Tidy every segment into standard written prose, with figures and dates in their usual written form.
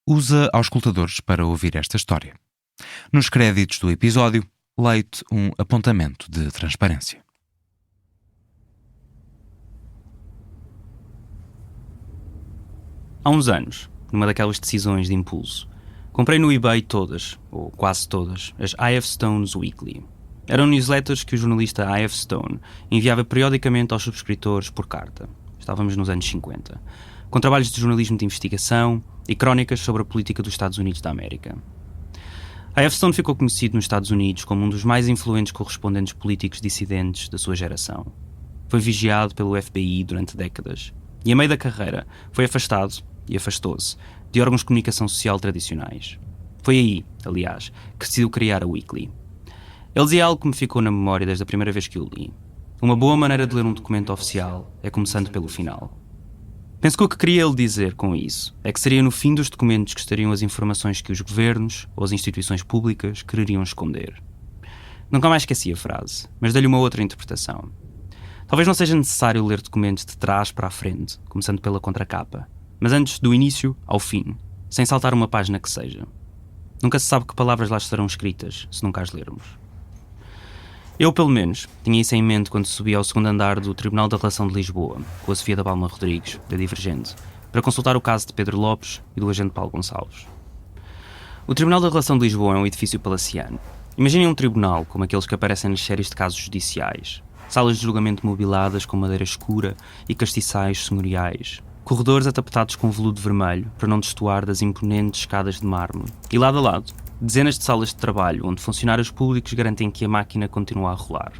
Usa auscultadores para ouvir esta história. Nos créditos do episódio, leio-te um apontamento de transparência. Há uns anos, numa daquelas decisões de impulso, comprei no eBay todas, ou quase todas, as I.F. Stone's Weekly. Eram newsletters que o jornalista I.F. Stone enviava periodicamente aos subscritores por carta. Estávamos nos anos 50. Com trabalhos de jornalismo de investigação e crónicas sobre a política dos Estados Unidos da América. I.F. Stone ficou conhecido nos Estados Unidos como um dos mais influentes correspondentes políticos dissidentes da sua geração. Foi vigiado pelo FBI durante décadas e, a meio da carreira, foi afastado, e afastou-se, de órgãos de comunicação social tradicionais. Foi aí, aliás, que decidiu criar a Weekly. Ele dizia algo que me ficou na memória desde a primeira vez que o li. Uma boa maneira de ler um documento oficial é começando pelo final. Penso que o que queria ele dizer com isso é que seria no fim dos documentos que estariam as informações que os governos ou as instituições públicas quereriam esconder. Nunca mais esqueci a frase, mas dei-lhe uma outra interpretação. Talvez não seja necessário ler documentos de trás para a frente, começando pela contracapa, mas antes do início ao fim, sem saltar uma página que seja. Nunca se sabe que palavras lá estarão escritas, se nunca as lermos. Eu, pelo menos, tinha isso em mente quando subi ao segundo andar do Tribunal da Relação de Lisboa, com a Sofia da Palma Rodrigues, da Divergente, para consultar o caso de Pedro Lopes e do agente Paulo Gonçalves. O Tribunal da Relação de Lisboa é um edifício palaciano. Imaginem um tribunal como aqueles que aparecem nas séries de casos judiciais. Salas de julgamento mobiladas com madeira escura e castiçais senhoriais. Corredores atapeados com veludo vermelho para não destoar das imponentes escadas de mármore. E lado a lado, dezenas de salas de trabalho onde funcionários públicos garantem que a máquina continua a rolar.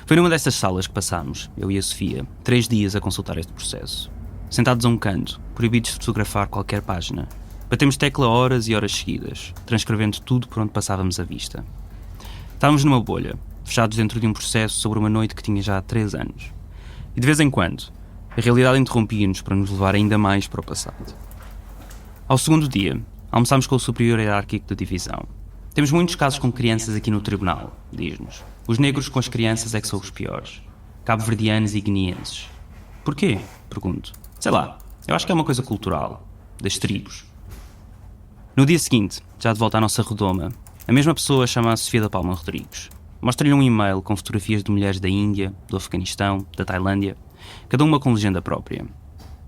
Foi numa dessas salas que passámos, eu e a Sofia, 3 dias a consultar este processo. Sentados a um canto, proibidos de fotografar qualquer página. Batemos tecla horas e horas seguidas, transcrevendo tudo por onde passávamos a vista. Estávamos numa bolha, fechados dentro de um processo sobre uma noite que tinha já 3 anos. E de vez em quando, a realidade interrompia-nos para nos levar ainda mais para o passado. Ao segundo dia, almoçámos com o superior hierárquico da divisão. Temos muitos casos com crianças aqui no tribunal, diz-nos. Os negros com as crianças é que são os piores. Cabo-verdianos e guineenses. Porquê? Pergunto. Sei lá, eu acho que é uma coisa cultural. Das tribos. No dia seguinte, já de volta à nossa redoma, a mesma pessoa chama a Sofia da Palma Rodrigues. Mostra-lhe um e-mail com fotografias de mulheres da Índia, do Afeganistão, da Tailândia, cada uma com legenda própria.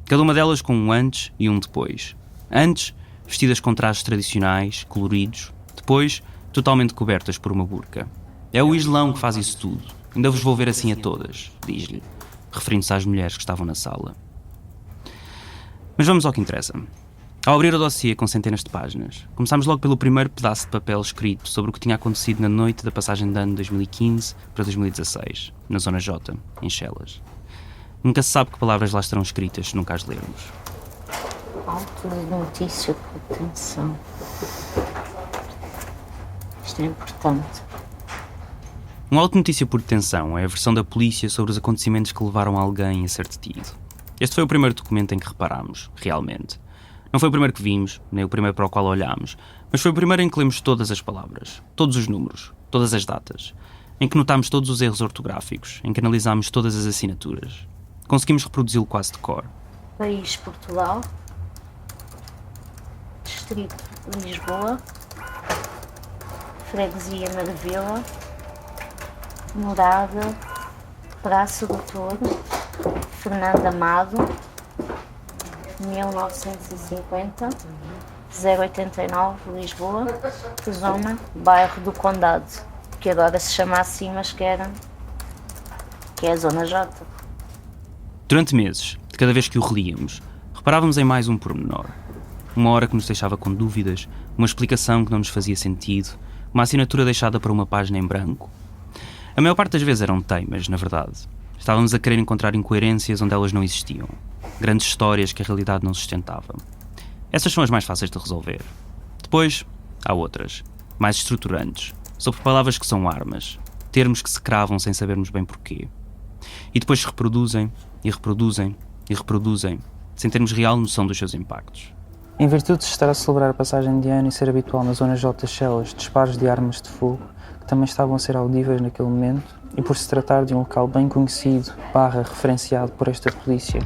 Cada uma delas com um antes e um depois. Antes, vestidas com trajes tradicionais, coloridos, depois, totalmente cobertas por uma burca. É o Islão que faz isso tudo. Ainda vos vou ver assim a todas, diz-lhe, referindo-se às mulheres que estavam na sala. Mas vamos ao que interessa. Ao abrir o dossiê com centenas de páginas, começámos logo pelo primeiro pedaço de papel escrito sobre o que tinha acontecido na noite da passagem de ano de 2015 para 2016, na Zona J, em Chelas. Nunca se sabe que palavras lá estarão escritas se nunca as lermos. Auto de notícia por detenção. Isto é importante. Um auto de notícia por detenção é a versão da polícia sobre os acontecimentos que levaram alguém a ser detido. Este foi o primeiro documento em que reparámos, realmente. Não foi o primeiro que vimos, nem o primeiro para o qual olhámos, mas foi o primeiro em que lemos todas as palavras, todos os números, todas as datas, em que notámos todos os erros ortográficos, em que analisámos todas as assinaturas. Conseguimos reproduzi-lo quase de cor. País Portugal. Distrito de Lisboa. Freguesia Maravilha. Morada. Praça Doutor Fernando Amado. 1950, 089, Lisboa, zona, bairro do Condado, que agora se chama assim, mas que é a Zona J. Durante meses, de cada vez que o relíamos, reparávamos em mais um pormenor. Uma hora que nos deixava com dúvidas, uma explicação que não nos fazia sentido, uma assinatura deixada para uma página em branco. A maior parte das vezes eram teimas, na verdade. Estávamos a querer encontrar incoerências onde elas não existiam. Grandes histórias que a realidade não sustentava. Essas são as mais fáceis de resolver. Depois, há outras, mais estruturantes, sobre palavras que são armas, termos que se cravam sem sabermos bem porquê. E depois se reproduzem, e reproduzem, e reproduzem, sem termos real noção dos seus impactos. Em virtude de estar a celebrar a passagem de ano e ser habitual na Zona J de Chelas disparos de armas de fogo, que também estavam a ser audíveis naquele momento, e por se tratar de um local bem conhecido, referenciado por esta polícia,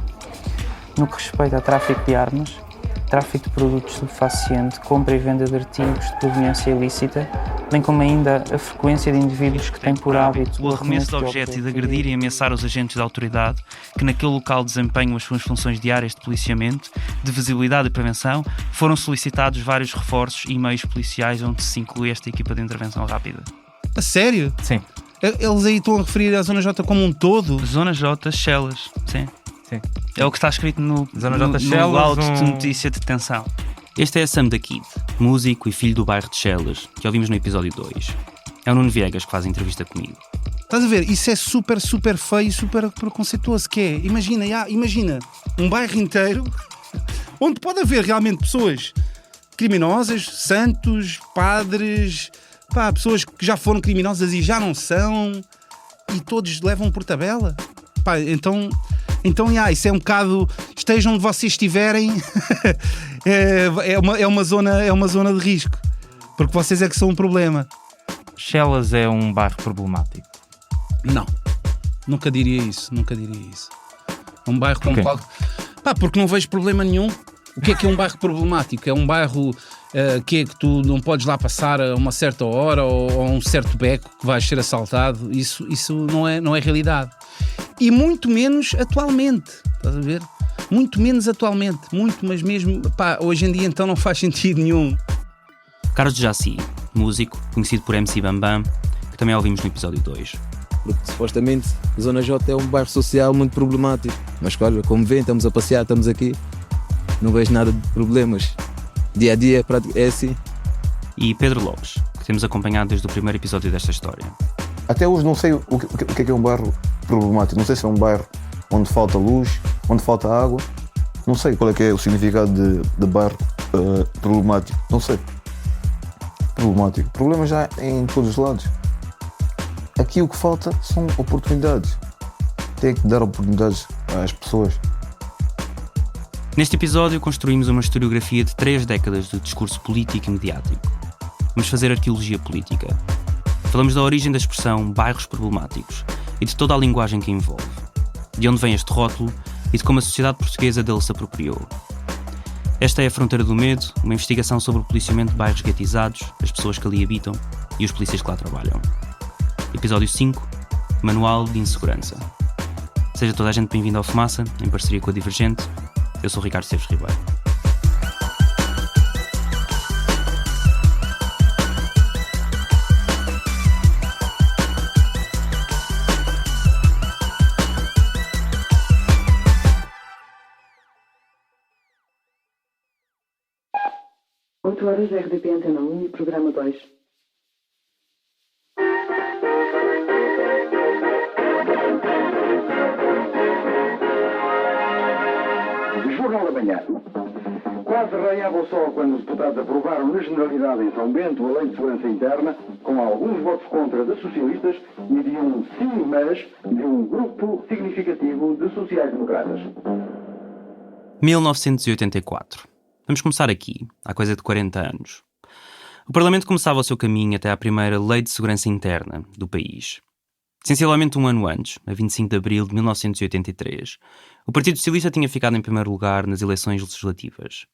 no que respeita a tráfico de armas, tráfico de produtos estupefacientes, compra e venda de artigos de proveniência ilícita, bem como ainda a frequência de indivíduos que têm por hábito o arremesso de objetos e de agredir e ameaçar os agentes da autoridade que naquele local desempenham as suas funções diárias de policiamento, de visibilidade e prevenção, foram solicitados vários reforços e meios policiais onde se inclui esta equipa de intervenção rápida. A sério? Sim. Eles aí estão a referir à Zona J como um todo? Zona J, Chelas, sim. É o que está escrito no laudo de notícia de detenção. Este é Sam da Kid, músico e filho do bairro de Chelas, que ouvimos no episódio 2. É o Nuno Viegas que faz a entrevista comigo. Estás a ver? Isso é super, super feio, super preconceituoso que é. Imagina um bairro inteiro onde pode haver realmente pessoas criminosas, santos, padres, pessoas que já foram criminosas e já não são, e todos levam por tabela. Então, isso é um bocado... Estejam onde vocês estiverem, é uma zona de risco, porque vocês é que são um problema. Chelas é um bairro problemático? Não, nunca diria isso. É um bairro como qual... porque não vejo problema nenhum. O que é um bairro problemático? É um bairro que tu não podes lá passar a uma certa hora ou a um certo beco que vais ser assaltado. Isso não é realidade. E muito menos atualmente, estás a ver? Muito menos atualmente, mas mesmo, hoje em dia então não faz sentido nenhum. Carlos de Jaci, músico, conhecido por MC Bambam, que também ouvimos no episódio 2. Porque supostamente a Zona J é um bairro social muito problemático. Mas olha, como vem, estamos a passear, estamos aqui, não vejo nada de problemas. Dia a dia é assim. E Pedro Lopes, que temos acompanhado desde o primeiro episódio desta história. Até hoje não sei o que é um bairro problemático. Não sei se é um bairro onde falta luz, onde falta água. Não sei qual é que é o significado de bairro problemático. Não sei. Problemático. Problema já é em todos os lados. Aqui o que falta são oportunidades. Tem que dar oportunidades às pessoas. Neste episódio construímos uma historiografia de 3 décadas de discurso político e mediático. Vamos fazer arqueologia política. Falamos da origem da expressão bairros problemáticos e de toda a linguagem que envolve. De onde vem este rótulo e de como a sociedade portuguesa dele se apropriou. Esta é a Fronteira do Medo, uma investigação sobre o policiamento de bairros guetizados, as pessoas que ali habitam e os polícias que lá trabalham. Episódio 5, Manual de Insegurança. Seja toda a gente bem-vinda ao Fumaça, em parceria com a Divergente. Eu sou o Ricardo Seves Ribeiro. Horas, RDP Antena 1 e Programa 2. Jornal da Manhã. Quase raiava o sol quando os deputados aprovaram na Generalidade em São Bento a Lei de Segurança Interna, com alguns votos contra de socialistas e de um sim, mas de um grupo significativo de sociais-democratas. 1984. Vamos começar aqui, há coisa de 40 anos. O Parlamento começava o seu caminho até à primeira Lei de Segurança Interna do país. Sensivelmente um ano antes, a 25 de abril de 1983, o Partido Socialista tinha ficado em primeiro lugar nas eleições legislativas.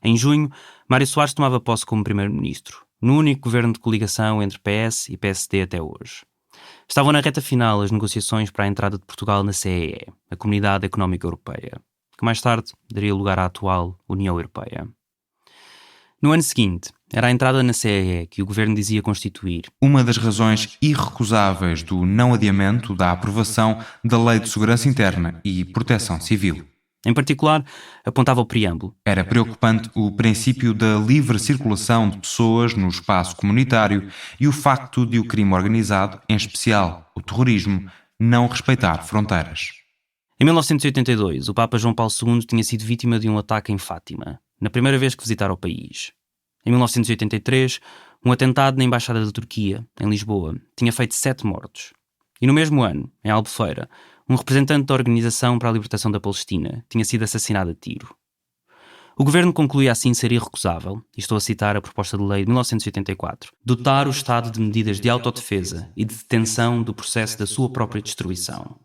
Em junho, Mário Soares tomava posse como primeiro-ministro, no único governo de coligação entre PS e PSD até hoje. Estavam na reta final as negociações para a entrada de Portugal na CEE, a Comunidade Económica Europeia, que mais tarde daria lugar à atual União Europeia. No ano seguinte, era a entrada na CEE que o governo dizia constituir uma das razões irrecusáveis do não adiamento da aprovação da Lei de Segurança Interna e Proteção Civil. Em particular, apontava o preâmbulo. Era preocupante o princípio da livre circulação de pessoas no espaço comunitário e o facto de o crime organizado, em especial o terrorismo, não respeitar fronteiras. Em 1982, o Papa João Paulo II tinha sido vítima de um ataque em Fátima, na primeira vez que visitara o país. Em 1983, um atentado na Embaixada da Turquia, em Lisboa, tinha feito 7 mortos. E no mesmo ano, em Albufeira, um representante da Organização para a Libertação da Palestina tinha sido assassinado a tiro. O governo concluía assim ser irrecusável, e estou a citar a proposta de lei de 1984, dotar o Estado de medidas de autodefesa e de detenção do processo da sua própria destruição.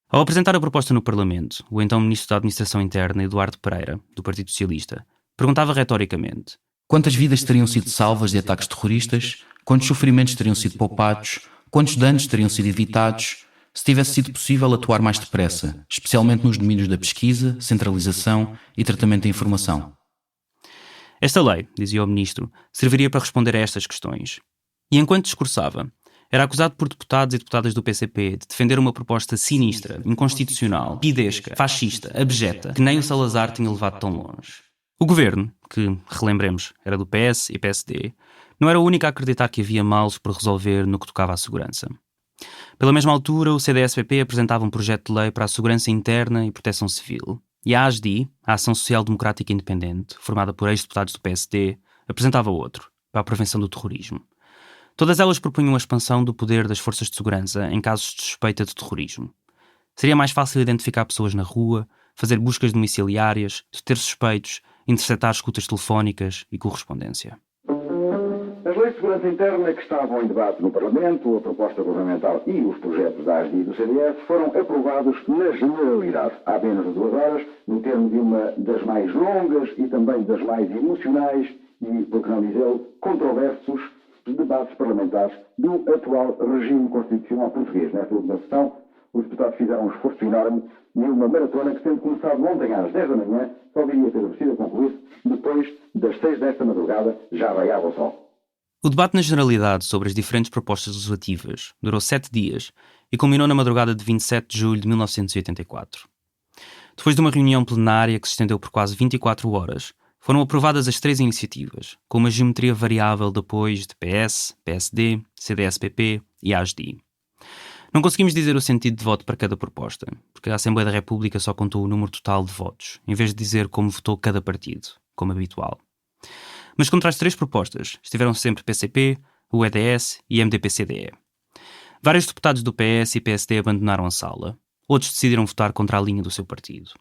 Ao apresentar a proposta no Parlamento, o então Ministro da Administração Interna, Eduardo Pereira, do Partido Socialista, Perguntava retoricamente: quantas vidas teriam sido salvas de ataques terroristas? Quantos sofrimentos teriam sido poupados? Quantos danos teriam sido evitados se tivesse sido possível atuar mais depressa, especialmente nos domínios da pesquisa, centralização e tratamento da informação? Esta lei, dizia o ministro, serviria para responder a estas questões. E enquanto discursava, era acusado por deputados e deputadas do PCP de defender uma proposta sinistra, inconstitucional, pidesca, fascista, abjeta, que nem o Salazar tinha levado tão longe. O governo, que, relembremos, era do PS e PSD, não era o único a acreditar que havia males por resolver no que tocava à segurança. Pela mesma altura, o CDS-PP apresentava um projeto de lei para a segurança interna e proteção civil, e a ASDI, a Ação Social Democrática Independente, formada por ex-deputados do PSD, apresentava outro, para a prevenção do terrorismo. Todas elas propunham a expansão do poder das forças de segurança em casos de suspeita de terrorismo. Seria mais fácil identificar pessoas na rua, fazer buscas domiciliárias, deter suspeitos, interceptar escutas telefónicas e correspondência. As leis de segurança interna que estavam em debate no Parlamento, a proposta governamental e os projetos da ASDI e do CDS foram aprovados na generalidade, há menos de 2 horas, no termo de uma das mais longas e também das mais emocionais e, por que não dizer, controversos debates parlamentares do atual regime constitucional português. Nesta última sessão, os deputados fizeram um esforço enorme e uma maratona que, tendo começado ontem às 10 da manhã, só viria ter sido a concluir depois das 6 desta madrugada, já raiava o sol. O debate na generalidade sobre as diferentes propostas legislativas durou 7 dias e culminou na madrugada de 27 de julho de 1984. Depois de uma reunião plenária que se estendeu por quase 24 horas, foram aprovadas as 3 iniciativas, com uma geometria variável de apoios de PS, PSD, CDS-PP e ASDI. Não conseguimos dizer o sentido de voto para cada proposta, porque a Assembleia da República só contou o número total de votos, em vez de dizer como votou cada partido, como habitual. Mas contra as 3 propostas estiveram sempre PCP, o EDS e MDP-CDE. Vários deputados do PS e PSD abandonaram a sala. Outros decidiram votar contra a linha do seu partido.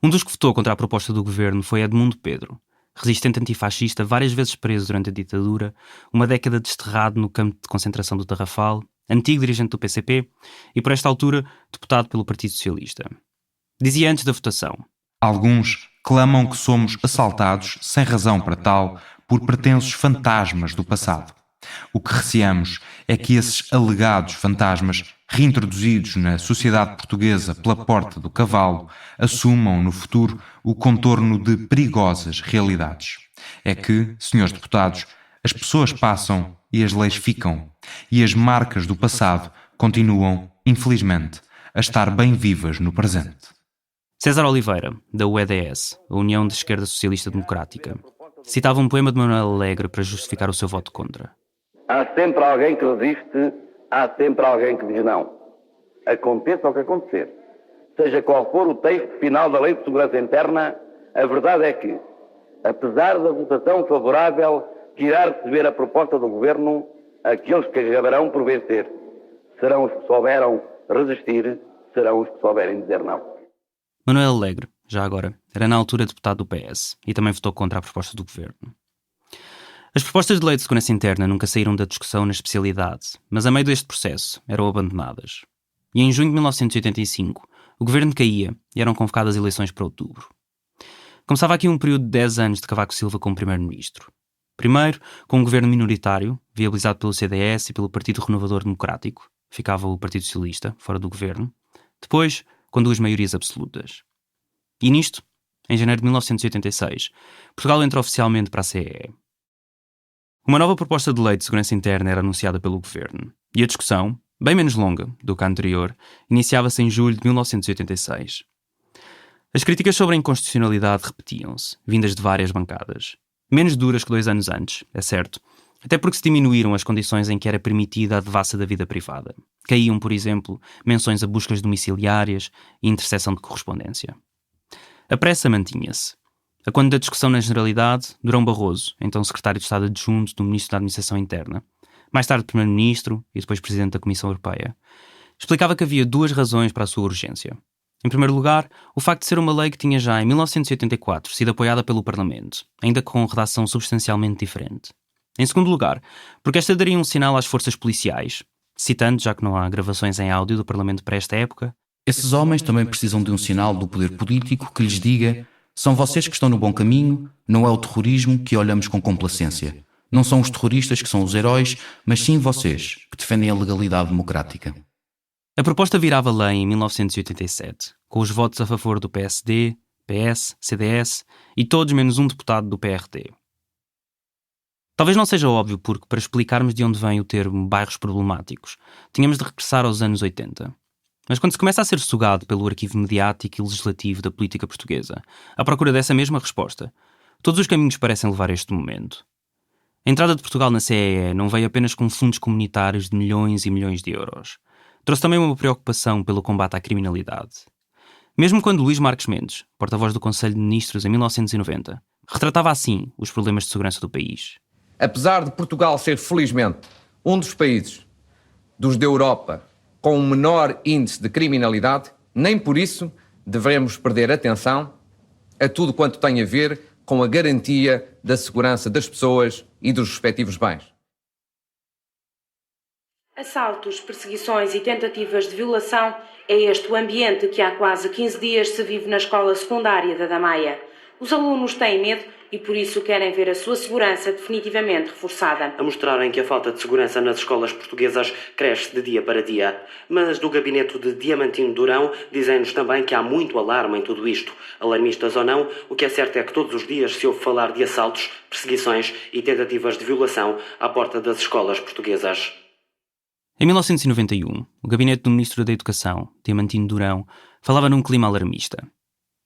Um dos que votou contra a proposta do governo foi Edmundo Pedro, resistente antifascista várias vezes preso durante a ditadura, uma década desterrado no campo de concentração do Tarrafal, antigo dirigente do PCP e, por esta altura, deputado pelo Partido Socialista. Dizia antes da votação: alguns clamam que somos assaltados, sem razão para tal, por pretensos fantasmas do passado. O que receamos é que esses alegados fantasmas, reintroduzidos na sociedade portuguesa pela porta do cavalo, assumam no futuro o contorno de perigosas realidades. É que, senhores deputados, as pessoas passam e as leis ficam, e as marcas do passado continuam, infelizmente, a estar bem vivas no presente. César Oliveira, da UEDS, a União de Esquerda Socialista Democrática, citava um poema de Manuel Alegre para justificar o seu voto contra. Há sempre alguém que resiste, há sempre alguém que diz não. Aconteça o que acontecer. Seja qual for o texto final da Lei de Segurança Interna, a verdade é que, apesar da votação favorável que irá receber a proposta do Governo, aqueles que acabarão por vencer serão os que souberam resistir, serão os que souberem dizer não. Manuel Alegre, já agora, era na altura deputado do PS e também votou contra a proposta do governo. As propostas de lei de segurança interna nunca saíram da discussão na especialidade, mas a meio deste processo eram abandonadas. E em junho de 1985, o governo caía e eram convocadas eleições para outubro. Começava aqui um período de 10 anos de Cavaco Silva como primeiro-ministro. Primeiro, com um governo minoritário, viabilizado pelo CDS e pelo Partido Renovador Democrático, ficava o Partido Socialista, fora do governo. Depois, com 2 maiorias absolutas. E nisto, em janeiro de 1986, Portugal entrou oficialmente para a CEE. Uma nova proposta de lei de segurança interna era anunciada pelo governo, e a discussão, bem menos longa do que a anterior, iniciava-se em julho de 1986. As críticas sobre a inconstitucionalidade repetiam-se, vindas de várias bancadas. Menos duras que 2 anos antes, é certo, até porque se diminuíram as condições em que era permitida a devassa da vida privada. Caíam, por exemplo, menções a buscas domiciliárias e interseção de correspondência. A pressa mantinha-se. A quando da discussão na generalidade, Durão Barroso, então secretário de Estado adjunto do Ministro da Administração Interna, mais tarde Primeiro-Ministro e depois Presidente da Comissão Europeia, explicava que havia 2 razões para a sua urgência. Em primeiro lugar, o facto de ser uma lei que tinha já em 1984 sido apoiada pelo Parlamento, ainda com redação substancialmente diferente. Em segundo lugar, porque esta daria um sinal às forças policiais, citando, já que não há gravações em áudio do Parlamento para esta época: esses homens também precisam de um sinal do poder político que lhes diga: São vocês que estão no bom caminho, não é o terrorismo que olhamos com complacência. Não são os terroristas que são os heróis, mas sim vocês, que defendem a legalidade democrática. A proposta virava lei em 1987, com os votos a favor do PSD, PS, CDS e todos menos um deputado do PRD. Talvez não seja óbvio porque, para explicarmos de onde vem o termo bairros problemáticos, tínhamos de regressar aos anos 80. Mas quando se começa a ser sugado pelo arquivo mediático e legislativo da política portuguesa, à procura dessa mesma resposta, todos os caminhos parecem levar a este momento. A entrada de Portugal na CEE não veio apenas com fundos comunitários de milhões e milhões de euros. Trouxe também uma preocupação pelo combate à criminalidade. Mesmo quando Luís Marques Mendes, porta-voz do Conselho de Ministros em 1990, retratava assim os problemas de segurança do país. Apesar de Portugal ser, felizmente, um dos países da Europa com o menor índice de criminalidade, nem por isso devemos perder atenção a tudo quanto tem a ver com a garantia da segurança das pessoas e dos respectivos bens. Assaltos, perseguições e tentativas de violação é este o ambiente que há quase 15 dias se vive na escola secundária da Damaia. Os alunos têm medo e por isso querem ver a sua segurança definitivamente reforçada. A mostrarem que a falta de segurança nas escolas portuguesas cresce de dia para dia. Mas do gabinete de Diamantino Durão dizem-nos também que há muito alarme em tudo isto. Alarmistas ou não, o que é certo é que todos os dias se ouve falar de assaltos, perseguições e tentativas de violação à porta das escolas portuguesas. Em 1991, o gabinete do Ministro da Educação, Diamantino Durão, falava num clima alarmista.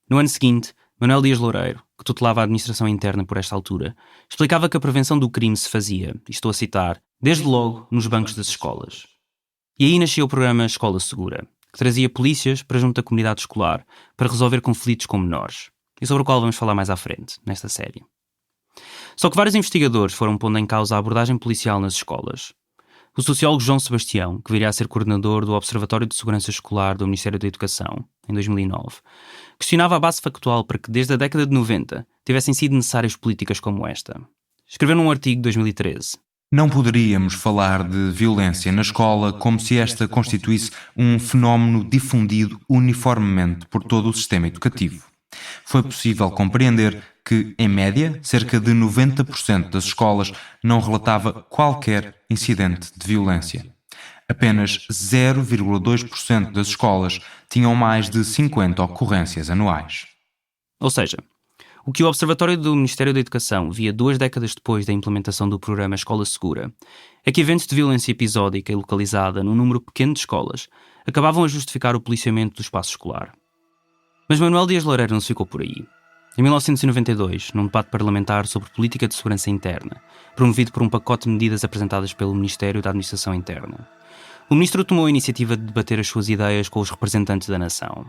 No ano seguinte, Manuel Dias Loureiro, que tutelava a administração interna por esta altura, explicava que a prevenção do crime se fazia, e estou a citar, desde logo nos bancos das escolas. E aí nasceu o programa Escola Segura, que trazia polícias para junto da comunidade escolar para resolver conflitos com menores, e sobre o qual vamos falar mais à frente, nesta série. Só que vários investigadores foram pondo em causa a abordagem policial nas escolas. O sociólogo João Sebastião, que viria a ser coordenador do Observatório de Segurança Escolar do Ministério da Educação, em 2009, questionava a base factual para que, desde a década de 90, tivessem sido necessárias políticas como esta. Escreveu num artigo de 2013. Não poderíamos falar de violência na escola como se esta constituísse um fenómeno difundido uniformemente por todo o sistema educativo. Foi possível compreender que, em média, cerca de 90% das escolas não relatava qualquer incidente de violência. Apenas 0,2% das escolas tinham mais de 50 ocorrências anuais. Ou seja, o que o Observatório do Ministério da Educação via 2 décadas depois da implementação do programa Escola Segura é que eventos de violência episódica e localizada num número pequeno de escolas acabavam a justificar o policiamento do espaço escolar. Mas Manuel Dias Loureiro não se ficou por aí. Em 1992, num debate parlamentar sobre política de segurança interna, promovido por um pacote de medidas apresentadas pelo Ministério da Administração Interna, o ministro tomou a iniciativa de debater as suas ideias com os representantes da nação.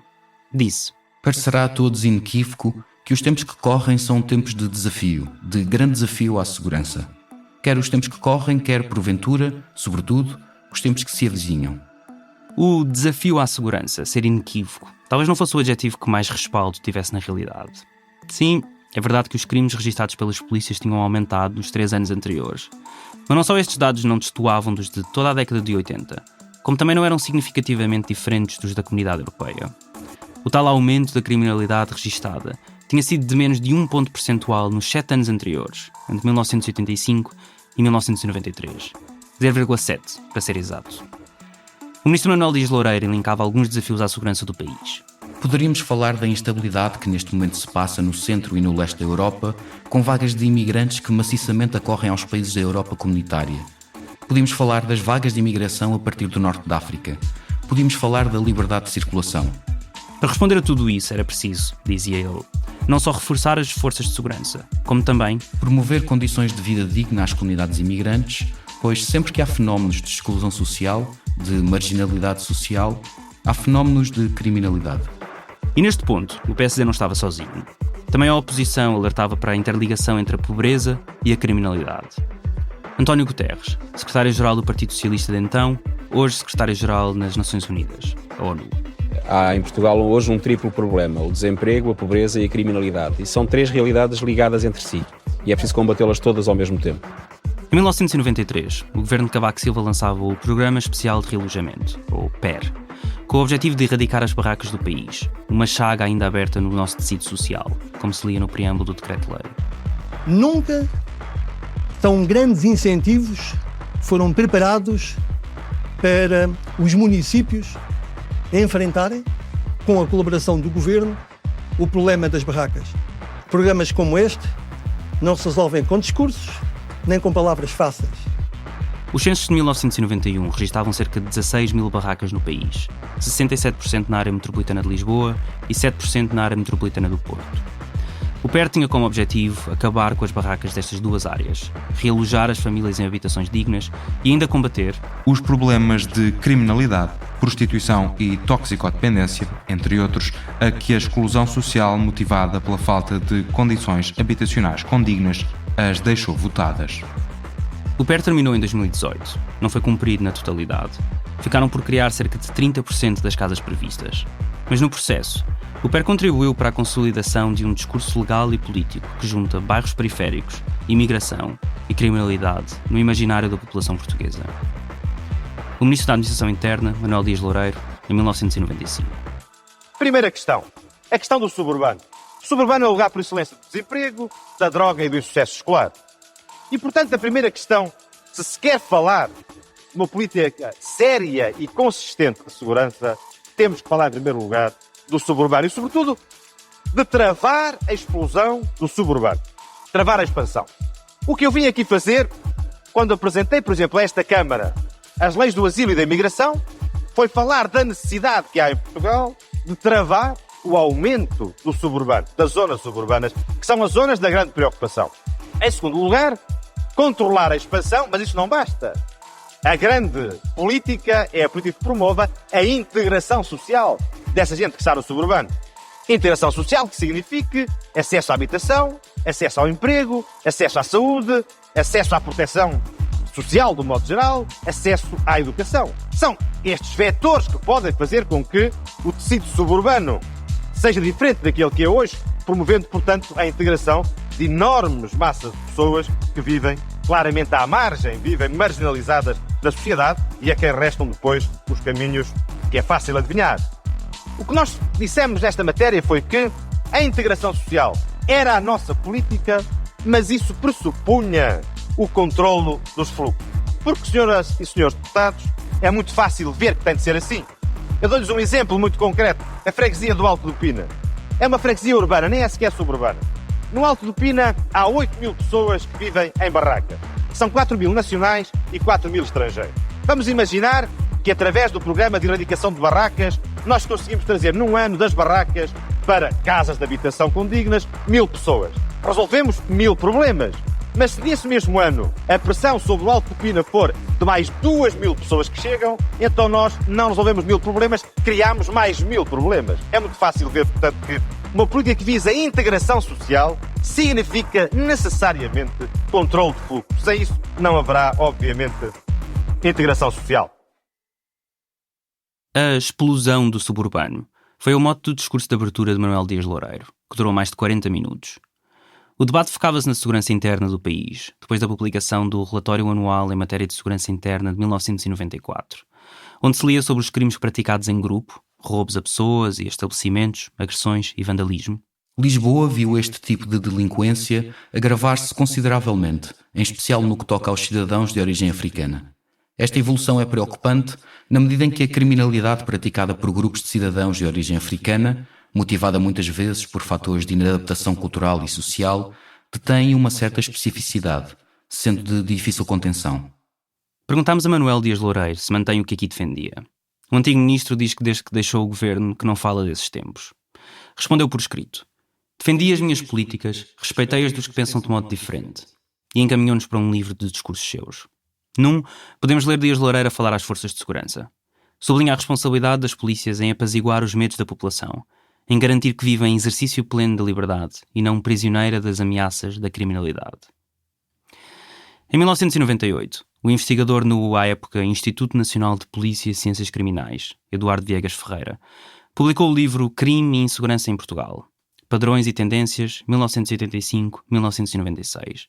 Disse: Parecerá a todos inequívoco que os tempos que correm são tempos de desafio, de grande desafio à segurança. Quer os tempos que correm, quer, porventura, sobretudo, os tempos que se avizinham. O desafio à segurança, ser inequívoco, talvez não fosse o adjetivo que mais respaldo tivesse na realidade. Sim, é verdade que os crimes registados pelas polícias tinham aumentado nos 3 anos anteriores. Mas não só estes dados não destoavam dos de toda a década de 80, como também não eram significativamente diferentes dos da comunidade europeia. O tal aumento da criminalidade registada tinha sido de menos de 1 ponto percentual nos 7 anos anteriores, entre 1985 e 1993. 0,7, para ser exato. O ministro Manuel Dias Loureiro elencava alguns desafios à segurança do país. Poderíamos falar da instabilidade que neste momento se passa no centro e no leste da Europa, com vagas de imigrantes que maciçamente acorrem aos países da Europa comunitária. Podíamos falar das vagas de imigração a partir do norte da África. Podíamos falar da liberdade de circulação. Para responder a tudo isso era preciso, dizia ele, não só reforçar as forças de segurança, como também promover condições de vida digna às comunidades imigrantes, pois sempre que há fenómenos de exclusão social, de marginalidade social, há fenómenos de criminalidade. E neste ponto, o PSD não estava sozinho. Também a oposição alertava para a interligação entre a pobreza e a criminalidade. António Guterres, secretário-geral do Partido Socialista de então, hoje secretário-geral nas Nações Unidas, a ONU. Há em Portugal hoje um triplo problema, o desemprego, a pobreza e a criminalidade. E são 3 realidades ligadas entre si. E é preciso combatê-las todas ao mesmo tempo. Em 1993, o governo de Cavaco Silva lançava o Programa Especial de Realojamento, ou PER, com o objetivo de erradicar as barracas do país, uma chaga ainda aberta no nosso tecido social, como se lia no preâmbulo do Decreto-Lei. Nunca tão grandes incentivos foram preparados para os municípios enfrentarem, com a colaboração do Governo, o problema das barracas. Programas como este não se resolvem com discursos, nem com palavras fáceis. Os censos de 1991 registavam cerca de 16 mil barracas no país, 67% na área metropolitana de Lisboa e 7% na área metropolitana do Porto. O PER tinha como objetivo acabar com as barracas destas duas áreas, realojar as famílias em habitações dignas e ainda combater os problemas de criminalidade, prostituição e toxicodependência, entre outros, a que a exclusão social motivada pela falta de condições habitacionais condignas as deixou votadas. O PER terminou em 2018, não foi cumprido na totalidade. Ficaram por criar cerca de 30% das casas previstas. Mas no processo, o PER contribuiu para a consolidação de um discurso legal e político que junta bairros periféricos, imigração e criminalidade no imaginário da população portuguesa. O Ministro da Administração Interna, Manuel Dias Loureiro, em 1995. Primeira questão. A questão do suburbano. O suburbano é o lugar por excelência do desemprego, da droga e do insucesso escolar. E, portanto, a primeira questão, se quer falar de uma política séria e consistente de segurança, temos que falar, em primeiro lugar, do suburbano e, sobretudo, de travar a explosão do suburbano. Travar a expansão. O que eu vim aqui fazer, quando apresentei, por exemplo, a esta Câmara as leis do asilo e da imigração, foi falar da necessidade que há em Portugal de travar o aumento do suburbano, das zonas suburbanas, que são as zonas da grande preocupação. Em segundo lugar, controlar a expansão, mas isso não basta. A grande política é a política que promova a integração social dessa gente que está no suburbano. Integração social que signifique acesso à habitação, acesso ao emprego, acesso à saúde, acesso à proteção social, do modo geral, acesso à educação. São estes vetores que podem fazer com que o tecido suburbano seja diferente daquele que é hoje, promovendo, portanto, a integração de enormes massas de pessoas que vivem claramente à margem, vivem marginalizadas da sociedade e a quem restam depois os caminhos que é fácil adivinhar. O que nós dissemos nesta matéria foi que a integração social era a nossa política, mas isso pressupunha o controlo dos fluxos. Porque, senhoras e senhores deputados, é muito fácil ver que tem de ser assim. Eu dou-lhes um exemplo muito concreto. A freguesia do Alto do Pina. É uma freguesia urbana, nem é sequer suburbana. No Alto do Pina há 8 mil pessoas que vivem em barraca. São 4 mil nacionais e 4 mil estrangeiros. Vamos imaginar que através do programa de erradicação de barracas nós conseguimos trazer num ano das barracas para casas de habitação condignas 1000 pessoas. Resolvemos 1000 problemas. Mas se nesse mesmo ano a pressão sobre o Alto do Pina for de mais 2000 pessoas que chegam, então nós não resolvemos 1000 problemas, criamos mais 1000 problemas. É muito fácil ver, portanto, que uma política que visa a integração social significa necessariamente controle de fluxo. Sem isso não haverá, obviamente, integração social. A explosão do suburbano foi o mote do discurso de abertura de Manuel Dias Loureiro, que durou mais de 40 minutos. O debate focava-se na segurança interna do país, depois da publicação do Relatório Anual em Matéria de Segurança Interna de 1994, onde se lia sobre os crimes praticados em grupo, roubos a pessoas e estabelecimentos, agressões e vandalismo. Lisboa viu este tipo de delinquência agravar-se consideravelmente, em especial no que toca aos cidadãos de origem africana. Esta evolução é preocupante na medida em que a criminalidade praticada por grupos de cidadãos de origem africana, motivada muitas vezes por fatores de inadaptação cultural e social, detém uma certa especificidade, sendo de difícil contenção. Perguntámos a Manuel Dias Loureiro se mantém o que aqui defendia. O antigo ministro diz que desde que deixou o governo que não fala desses tempos. Respondeu por escrito: defendi as minhas políticas, respeitei as dos que pensam de modo diferente. E encaminhou-nos para um livro de discursos seus. Num, podemos ler Dias Loureiro a falar às forças de segurança. Sublinha a responsabilidade das polícias em apaziguar os medos da população, em garantir que vivem em exercício pleno da liberdade e não prisioneira das ameaças da criminalidade. Em 1998, o investigador no, à época, Instituto Nacional de Polícia e Ciências Criminais, Eduardo Viegas Ferreira, publicou o livro Crime e Insegurança em Portugal, Padrões e Tendências, 1985-1996,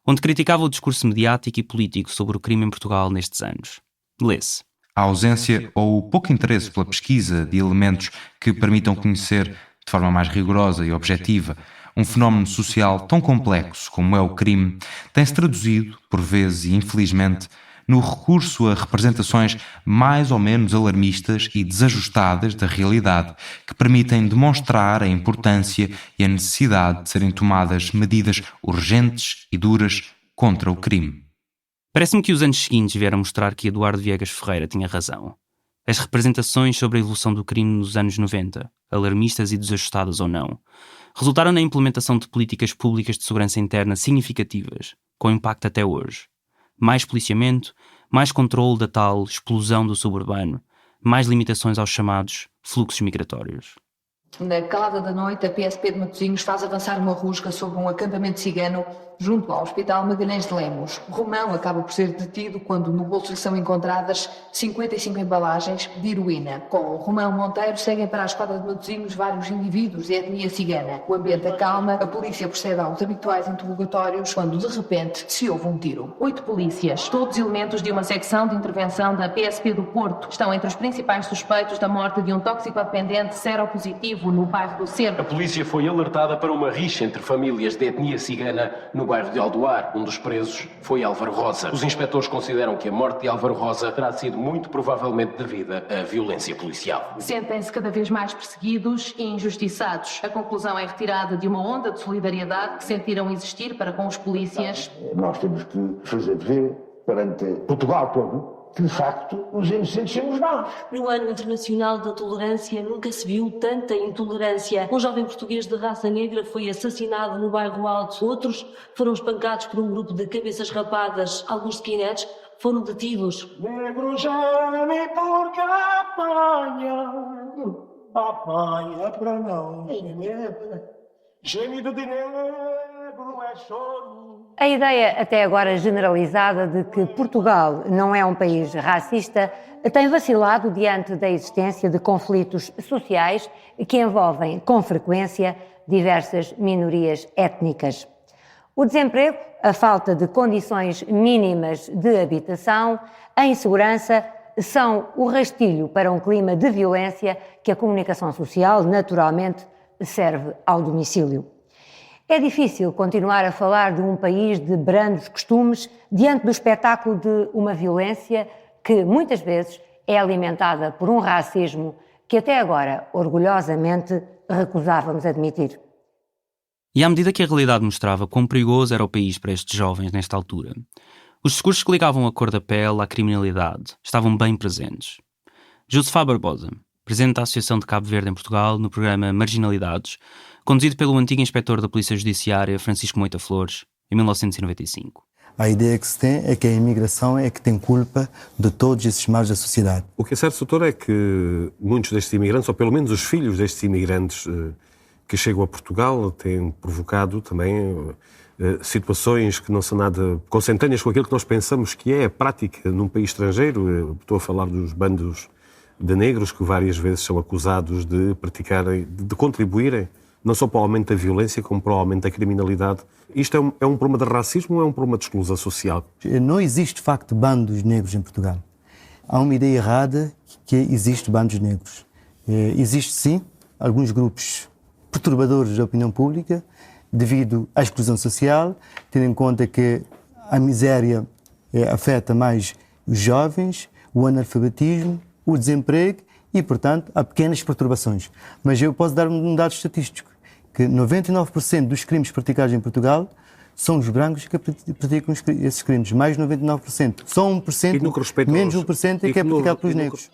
onde criticava o discurso mediático e político sobre o crime em Portugal nestes anos. Lê-se: A ausência ou o pouco interesse pela pesquisa de elementos que permitam conhecer de forma mais rigorosa e objetiva um fenómeno social tão complexo como é o crime tem-se traduzido, por vezes e infelizmente, no recurso a representações mais ou menos alarmistas e desajustadas da realidade, que permitem demonstrar a importância e a necessidade de serem tomadas medidas urgentes e duras contra o crime. Parece-me que os anos seguintes vieram mostrar que Eduardo Viegas Ferreira tinha razão. As representações sobre a evolução do crime nos anos 90, alarmistas e desajustadas ou não, resultaram na implementação de políticas públicas de segurança interna significativas, com impacto até hoje. Mais policiamento, mais controle da tal explosão do suburbano, mais limitações aos chamados fluxos migratórios. Na calada da noite, a PSP de Matosinhos faz avançar uma rusga sobre um acampamento cigano junto ao Hospital Magalhães de Lemos. Romão acaba por ser detido quando no bolso lhe são encontradas 55 embalagens de heroína. Com o Romão Monteiro seguem para a esquadra de Matosinhos vários indivíduos de etnia cigana. O ambiente acalma, a polícia procede aos habituais interrogatórios quando de repente se ouve um tiro. 8 polícias, todos elementos de uma secção de intervenção da PSP do Porto, estão entre os principais suspeitos da morte de um toxicodependente seropositivo no bairro do Cerro. A polícia foi alertada para uma rixa entre famílias de etnia cigana no bairro de Aldoar. Um dos presos foi Álvaro Rosa. Os inspectores consideram que a morte de Álvaro Rosa terá sido muito provavelmente devida à violência policial. Sentem-se cada vez mais perseguidos e injustiçados. A conclusão é retirada de uma onda de solidariedade que sentiram existir para com os polícias. Nós temos que fazer ver perante Portugal todo que, de facto, os inocentes somos nós. No Ano Internacional da Tolerância nunca se viu tanta intolerância. Um jovem português de raça negra foi assassinado no bairro Alto. Outros foram espancados por um grupo de cabeças rapadas. Alguns skinheads foram detidos. Negro geme porque apanha para não gemido de negro é choro. A ideia até agora generalizada de que Portugal não é um país racista tem vacilado diante da existência de conflitos sociais que envolvem, com frequência, diversas minorias étnicas. O desemprego, a falta de condições mínimas de habitação, a insegurança são o rastilho para um clima de violência que a comunicação social, naturalmente, serve ao domicílio. É difícil continuar a falar de um país de brandos costumes diante do espetáculo de uma violência que, muitas vezes, é alimentada por um racismo que até agora, orgulhosamente, recusávamos admitir. E à medida que a realidade mostrava quão perigoso era o país para estes jovens nesta altura, os discursos que ligavam a cor da pele à criminalidade estavam bem presentes. Josefá Barbosa, presidente da Associação de Cabo Verde em Portugal, no programa Marginalidades, conduzido pelo antigo inspetor da Polícia Judiciária, Francisco Moita Flores, em 1995. A ideia que se tem é que a imigração é que tem culpa de todos esses males da sociedade. O que é certo, doutor, é que muitos destes imigrantes, ou pelo menos os filhos destes imigrantes que chegam a Portugal, têm provocado também situações que não são nada consentâneas com aquilo que nós pensamos que é a prática num país estrangeiro. Estou a falar dos bandos de negros que várias vezes são acusados de praticarem, de contribuírem não só para o aumento da violência, como para o aumento da criminalidade. Isto é um problema de racismo ou é um problema de exclusão social? Não existe, de facto, bandos negros em Portugal. Há uma ideia errada que existe bandos negros. Existe, sim, alguns grupos perturbadores da opinião pública devido à exclusão social, tendo em conta que a miséria afeta mais os jovens, o analfabetismo, o desemprego e, portanto, há pequenas perturbações. Mas eu posso dar um dado estatístico, que 99% dos crimes praticados em Portugal são os brancos que praticam esses crimes, mais de 99%. Só 1%, menos 1% é que é praticado pelos negros.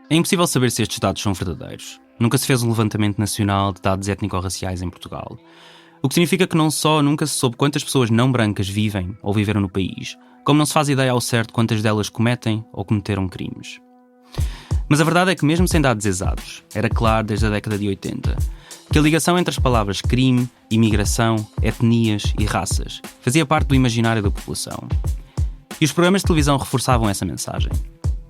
É impossível saber se estes dados são verdadeiros. Nunca se fez um levantamento nacional de dados étnico-raciais em Portugal. O que significa que não só nunca se soube quantas pessoas não brancas vivem ou viveram no país, como não se faz ideia ao certo quantas delas cometem ou cometeram crimes. Mas a verdade é que, mesmo sem dados exatos, era claro desde a década de 80 que a ligação entre as palavras crime, imigração, etnias e raças fazia parte do imaginário da população. E os programas de televisão reforçavam essa mensagem.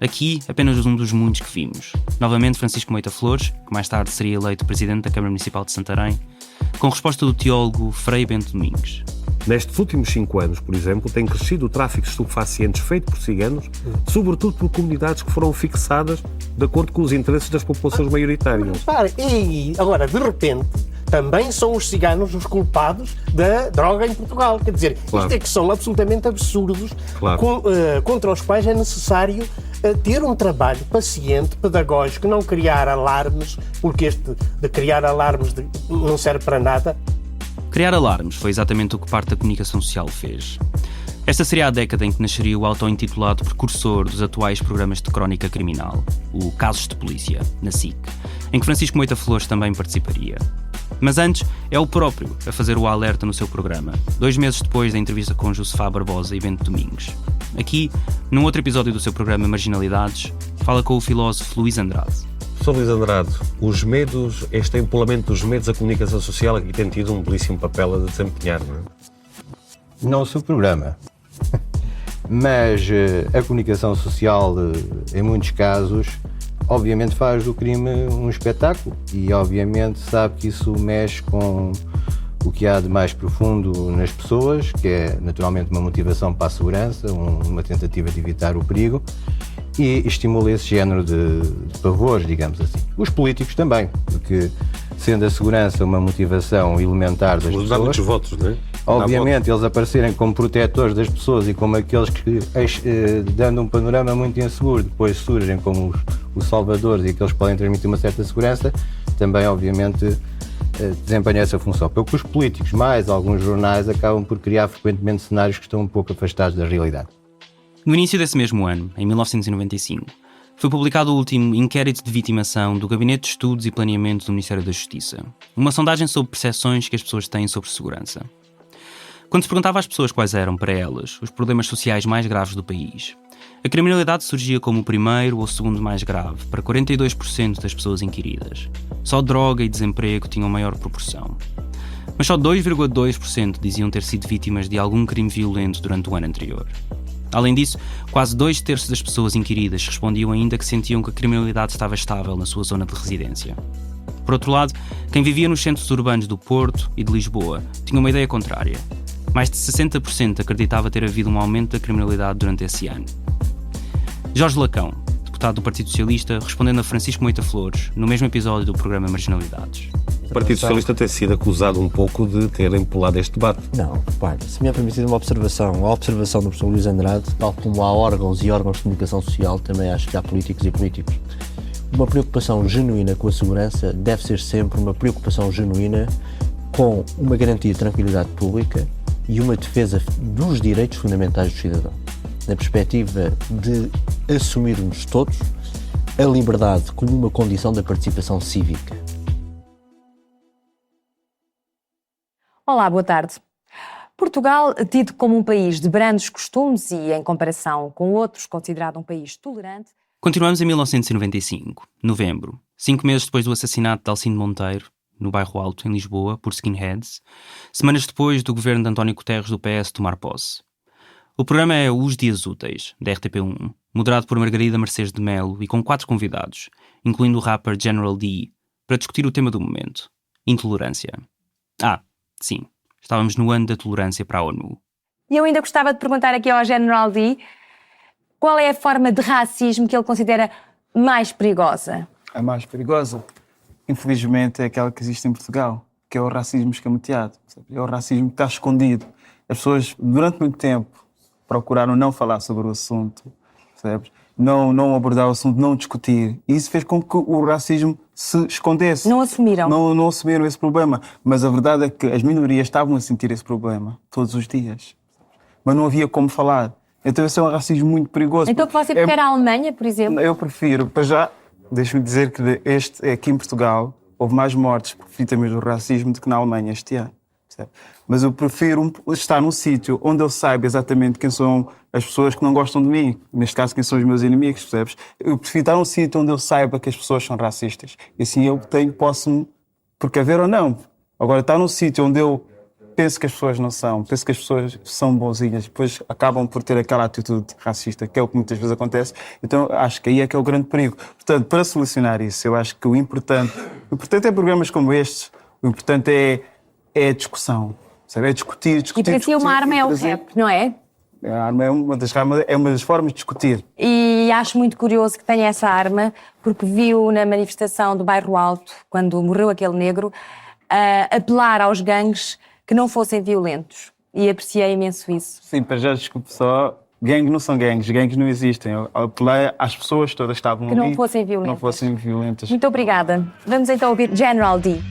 Aqui, apenas um dos muitos que vimos. Novamente, Francisco Moita Flores, que mais tarde seria eleito presidente da Câmara Municipal de Santarém, com resposta do teólogo Frei Bento Domingos. Nestes últimos 5 anos, por exemplo, tem crescido o tráfico de estupefacientes feito por ciganos, sobretudo por comunidades que foram fixadas de acordo com os interesses das populações maioritárias. E agora, de repente, também são os ciganos os culpados da droga em Portugal. Quer dizer, isto é que são absolutamente absurdos, contra os quais é necessário ter um trabalho paciente, pedagógico, não criar alarmes, porque este de criar alarmes não serve para nada. Criar alarmes foi exatamente o que parte da comunicação social fez. Esta seria a década em que nasceria o auto-intitulado precursor dos atuais programas de crónica criminal, o Casos de Polícia, na SIC, em que Francisco Moita Flores também participaria. Mas antes, é o próprio a fazer o alerta no seu programa, 2 meses depois da entrevista com Josefá Barbosa e Bento Domingos. Aqui, num outro episódio do seu programa Marginalidades, fala com o filósofo Luís Andrade. Sr. Luís Andrade, os medos, este empolamento dos medos, a comunicação social aqui tem tido um belíssimo papel a desempenhar, não é? Não o seu programa, mas a comunicação social, em muitos casos, obviamente faz do crime um espetáculo e obviamente sabe que isso mexe com o que há de mais profundo nas pessoas, que é naturalmente uma motivação para a segurança, uma tentativa de evitar o perigo, e estimula esse género de pavores, digamos assim. Os políticos também, porque sendo a segurança uma motivação elementar das pessoas... Dá muitos votos, não é? Obviamente, eles aparecerem como protetores das pessoas e como aqueles que, dando um panorama muito inseguro, depois surgem como os salvadores e aqueles que podem transmitir uma certa segurança, também, obviamente, desempenham essa função. Porque os políticos, mais alguns jornais, acabam por criar frequentemente cenários que estão um pouco afastados da realidade. No início desse mesmo ano, em 1995, foi publicado o último inquérito de vitimação do Gabinete de Estudos e Planeamento do Ministério da Justiça, uma sondagem sobre percepções que as pessoas têm sobre segurança. Quando se perguntava às pessoas quais eram, para elas, os problemas sociais mais graves do país, a criminalidade surgia como o primeiro ou segundo mais grave, para 42% das pessoas inquiridas. Só droga e desemprego tinham maior proporção. Mas só 2,2% diziam ter sido vítimas de algum crime violento durante o ano anterior. Além disso, quase 2/3 das pessoas inquiridas respondiam ainda que sentiam que a criminalidade estava estável na sua zona de residência. Por outro lado, quem vivia nos centros urbanos do Porto e de Lisboa tinha uma ideia contrária. Mais de 60% acreditava ter havido um aumento da criminalidade durante esse ano. Jorge Lacão, deputado do Partido Socialista, respondendo a Francisco Moita Flores, no mesmo episódio do programa Marginalidades. O Partido Socialista tem sido acusado um pouco de ter empolado este debate. Não, repare, se me é permitido uma observação, a observação do professor Luís Andrade, tal como há órgãos e órgãos de comunicação social, também acho que há políticos e políticos. Uma preocupação genuína com a segurança deve ser sempre uma preocupação genuína com uma garantia de tranquilidade pública e uma defesa dos direitos fundamentais do cidadão, na perspectiva de assumirmos todos a liberdade como uma condição da participação cívica. Olá, boa tarde. Portugal, tido como um país de brandos costumes e, em comparação com outros, considerado um país tolerante... Continuamos em 1995, novembro, 5 meses depois do assassinato de Alcino Monteiro, no Bairro Alto, em Lisboa, por skinheads, semanas depois do governo de António Guterres do PS tomar posse. O programa é Os Dias Úteis, da RTP1, moderado por Margarida Mercedes de Melo e com 4 convidados, incluindo o rapper General D, para discutir o tema do momento, intolerância. Sim, estávamos no ano da tolerância para a ONU. E eu ainda gostava de perguntar aqui ao General D qual é a forma de racismo que ele considera mais perigosa? A mais perigosa, infelizmente, é aquela que existe em Portugal, que é o racismo escamoteado. É o racismo que está escondido. As pessoas, durante muito tempo, procuraram não falar sobre o assunto, percebes? Não abordar o assunto, não discutir. E isso fez com que o racismo se escondesse. Não assumiram. Não assumiram esse problema. Mas a verdade é que as minorias estavam a sentir esse problema todos os dias. Mas não havia como falar. Então esse é um racismo muito perigoso. Então que você prefere a Alemanha, por exemplo? Eu prefiro. Para já, deixe-me dizer que aqui em Portugal houve mais mortes por vítimas do racismo do que na Alemanha este ano. Mas eu prefiro estar num sítio onde eu saiba exatamente quem são as pessoas que não gostam de mim, neste caso quem são os meus inimigos, percebes? Eu prefiro estar num sítio onde eu saiba que as pessoas são racistas. E assim eu posso precaver ou não. Agora, estar num sítio onde eu penso que as pessoas não são, penso que as pessoas são bonzinhas, depois acabam por ter aquela atitude racista, que é o que muitas vezes acontece. Então acho que aí é que é o grande perigo. Portanto, para solucionar isso, eu acho que o importante é programas como estes, o importante é a discussão. É discutir. E para si uma arma é o rap, não é? A arma é uma das formas de discutir. E acho muito curioso que tenha essa arma, porque viu na manifestação do Bairro Alto, quando morreu aquele negro, apelar aos gangues que não fossem violentos. E apreciei imenso isso. Sim, para já, desculpe só, gangues não são gangues não existem. Eu apelei às pessoas todas que estavam ali. Que não fossem violentas. Não fossem violentas. Muito obrigada. Vamos então ouvir General D.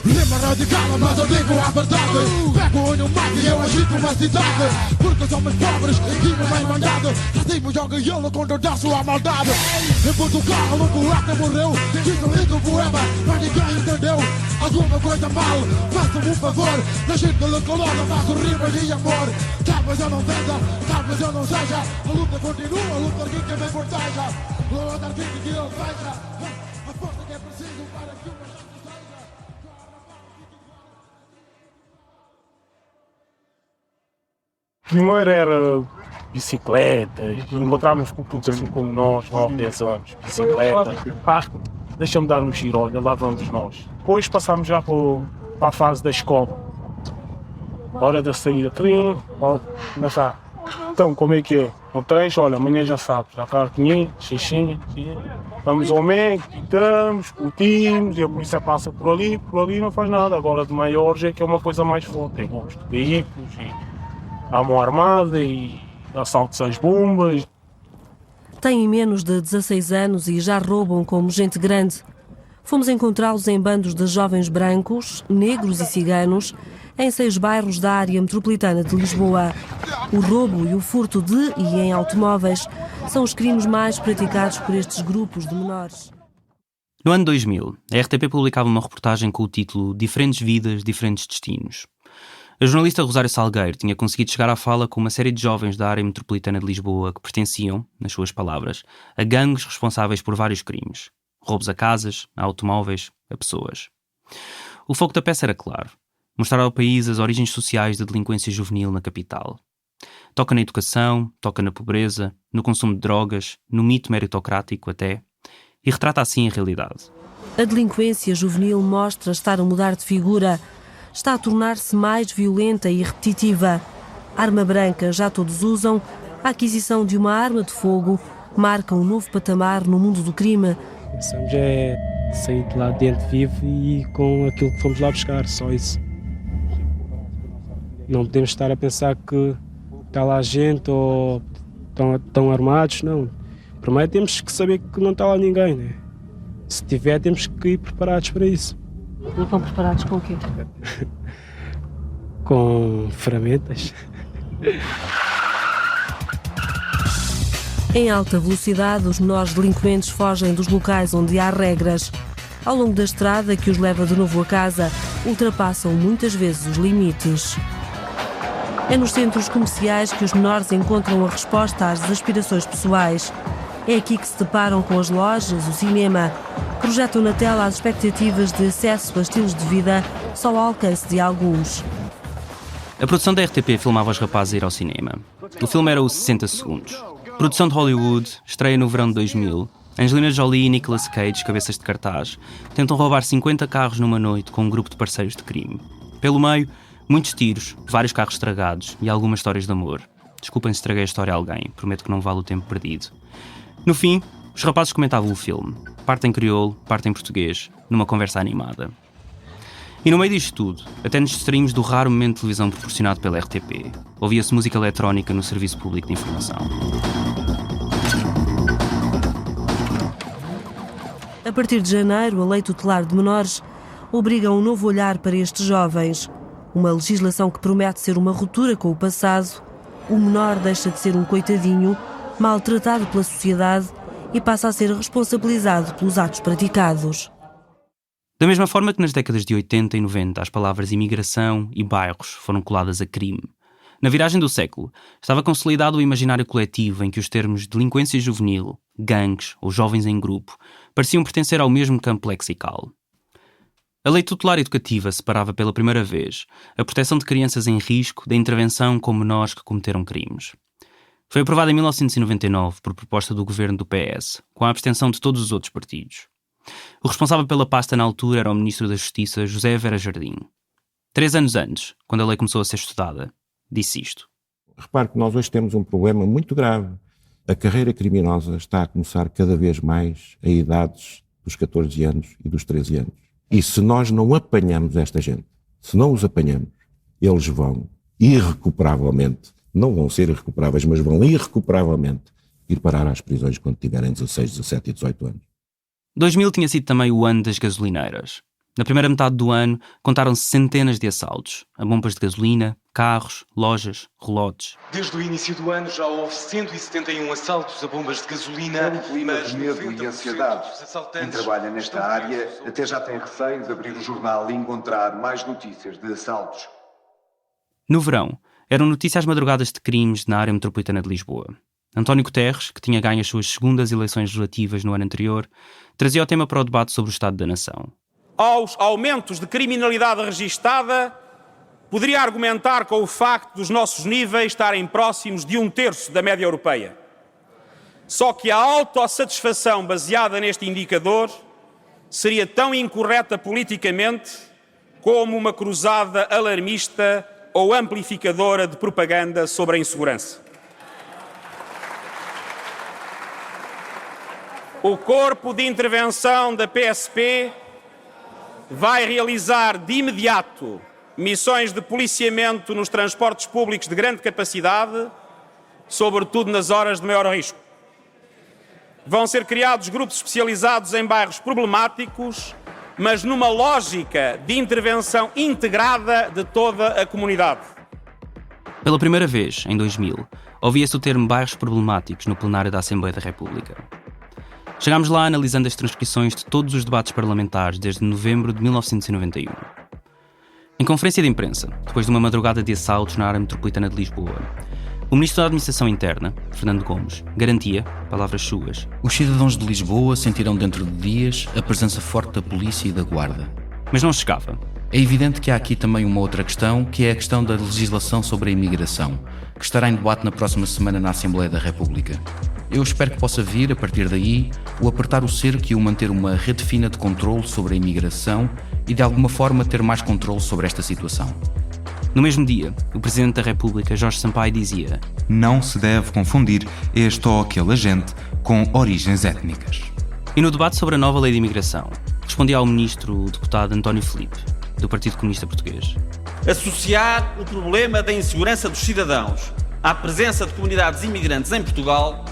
Rima radical, mas eu digo a verdade. Pego no mato e eu agito uma cidade. Porque somos pobres e não bem mandado. Racismo joga gelo contra a sua maldade. Em Portugal um poeta morreu. Diz um lindo poema, mas ninguém entendeu. Alguma coisa mal, faça-me um favor. Nasci pela colônia, faço rimas de amor. Talvez eu não venda, talvez eu não seja. A luta continua, a luta que me proteja. A luta que eu veja. A força que é preciso para que uma... Primeiro era bicicletas, encontrávamos com putos assim como nós, 9, 10 anos, bicicleta, deixa-me dar um giro, olha, lá vamos nós. Depois passámos já para a fase da escola. Hora da saída, começar. Então, como é que é? Não tens? Olha, amanhã já sabes, já cá 500, 600, vamos ao MEC, pintamos, curtimos, e a polícia passa por ali não faz nada. Agora de maiores é que é uma coisa mais forte, tem gosto de veículos e há mão armada e assaltos às bombas. Têm menos de 16 anos e já roubam como gente grande. Fomos encontrá-los em bandos de jovens brancos, negros e ciganos, em 6 bairros da área metropolitana de Lisboa. O roubo e o furto de e em automóveis são os crimes mais praticados por estes grupos de menores. No ano 2000, a RTP publicava uma reportagem com o título Diferentes Vidas, Diferentes Destinos. A jornalista Rosário Salgueiro tinha conseguido chegar à fala com uma série de jovens da área metropolitana de Lisboa que pertenciam, nas suas palavras, a gangues responsáveis por vários crimes. Roubos a casas, a automóveis, a pessoas. O foco da peça era claro. Mostrar ao país as origens sociais da delinquência juvenil na capital. Toca na educação, toca na pobreza, no consumo de drogas, no mito meritocrático até, e retrata assim a realidade. A delinquência juvenil mostra estar a mudar de figura, está a tornar-se mais violenta e repetitiva. Arma branca já todos usam, a aquisição de uma arma de fogo marca um novo patamar no mundo do crime. Pensamos é sair de lá dentro vivo e com aquilo que fomos lá buscar, só isso. Não podemos estar a pensar que está lá gente ou estão armados, não. Primeiro temos que saber que não está lá ninguém, né? Se tiver, temos que ir preparados para isso. Não estão preparados com o quê? Com ferramentas. Em alta velocidade, os menores delinquentes fogem dos locais onde há regras. Ao longo da estrada que os leva de novo a casa, ultrapassam muitas vezes os limites. É nos centros comerciais que os menores encontram a resposta às aspirações pessoais. É aqui que se deparam com as lojas, o cinema. Projetam na tela as expectativas de acesso a estilos de vida só ao alcance de alguns. A produção da RTP filmava os rapazes a ir ao cinema. O filme era o 60 Segundos. Produção de Hollywood, estreia no verão de 2000. Angelina Jolie e Nicolas Cage, cabeças de cartaz, tentam roubar 50 carros numa noite com um grupo de parceiros de crime. Pelo meio, muitos tiros, vários carros estragados e algumas histórias de amor. Desculpem se estraguei a história a alguém, prometo que não vale o tempo perdido. No fim, os rapazes comentavam o filme. Parte em crioulo, parte em português, numa conversa animada. E no meio disto tudo, até nos streams do raro momento de televisão proporcionado pela RTP, ouvia-se música eletrónica no Serviço Público de Informação. A partir de janeiro, a Lei Tutelar de Menores obriga um novo olhar para estes jovens. Uma legislação que promete ser uma ruptura com o passado. O menor deixa de ser um coitadinho, maltratado pela sociedade e passa a ser responsabilizado pelos atos praticados. Da mesma forma que nas décadas de 80 e 90 as palavras imigração e bairros foram coladas a crime, na viragem do século estava consolidado o imaginário coletivo em que os termos delinquência juvenil, gangues ou jovens em grupo pareciam pertencer ao mesmo campo lexical. A Lei Tutelar Educativa separava pela primeira vez a proteção de crianças em risco da intervenção com menores que cometeram crimes. Foi aprovada em 1999 por proposta do governo do PS, com a abstenção de todos os outros partidos. O responsável pela pasta na altura era o Ministro da Justiça, José Vera Jardim. 3 anos antes, quando a lei começou a ser estudada, disse isto. Repare que nós hoje temos um problema muito grave. A carreira criminosa está a começar cada vez mais a idades dos 14 anos e dos 13 anos. E se nós não apanhamos esta gente, se não os apanhamos, eles vão irrecuperavelmente, não vão ser irrecuperáveis, mas vão irrecuperavelmente ir parar às prisões quando tiverem 16, 17 e 18 anos. 2000 tinha sido também o ano das gasolineiras. Na primeira metade do ano, contaram-se centenas de assaltos a bombas de gasolina, carros, lojas, relotes. Desde o início do ano já houve 171 assaltos a bombas de gasolina. Um clima de medo e ansiedade. Quem trabalha nesta área até já tem receio de abrir o jornal e encontrar mais notícias de assaltos. No verão, eram notícias às madrugadas de crimes na área metropolitana de Lisboa. António Guterres, que tinha ganho as suas segundas eleições legislativas no ano anterior, trazia o tema para o debate sobre o Estado da Nação. Aos aumentos de criminalidade registada, poderia argumentar com o facto dos nossos níveis estarem próximos de 1/3 da média europeia. Só que a autossatisfação baseada neste indicador seria tão incorreta politicamente como uma cruzada alarmista ou amplificadora de propaganda sobre a insegurança. O Corpo de Intervenção da PSP vai realizar de imediato missões de policiamento nos transportes públicos de grande capacidade, sobretudo nas horas de maior risco. Vão ser criados grupos especializados em bairros problemáticos, mas numa lógica de intervenção integrada de toda a comunidade. Pela primeira vez, em 2000, ouvia-se o termo bairros problemáticos no plenário da Assembleia da República. Chegámos lá analisando as transcrições de todos os debates parlamentares desde novembro de 1991. Em conferência de imprensa, depois de uma madrugada de assaltos na área metropolitana de Lisboa, o Ministro da Administração Interna, Fernando Gomes, garantia, palavras suas, os cidadãos de Lisboa sentirão dentro de dias a presença forte da polícia e da guarda. Mas não chegava. É evidente que há aqui também uma outra questão, que é a questão da legislação sobre a imigração, que estará em debate na próxima semana na Assembleia da República. Eu espero que possa vir, a partir daí, o apertar o cerco e o manter uma rede fina de controle sobre a imigração e, de alguma forma, ter mais controle sobre esta situação. No mesmo dia, o Presidente da República, Jorge Sampaio, dizia: não se deve confundir este ou aquele agente com origens étnicas. E no debate sobre a nova lei de imigração, respondia ao Ministro o deputado António Filipe, do Partido Comunista Português. Associar o problema da insegurança dos cidadãos à presença de comunidades imigrantes em Portugal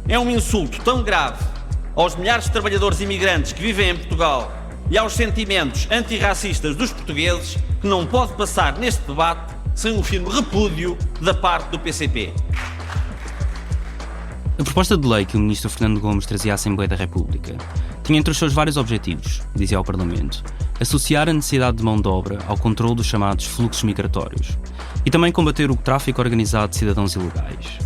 é um insulto tão grave aos milhares de trabalhadores imigrantes que vivem em Portugal e aos sentimentos antirracistas dos portugueses que não pode passar neste debate sem um firme repúdio da parte do PCP. A proposta de lei que o Ministro Fernando Gomes trazia à Assembleia da República tinha entre os seus vários objetivos, dizia ao Parlamento, associar a necessidade de mão de obra ao controle dos chamados fluxos migratórios e também combater o tráfico organizado de cidadãos ilegais.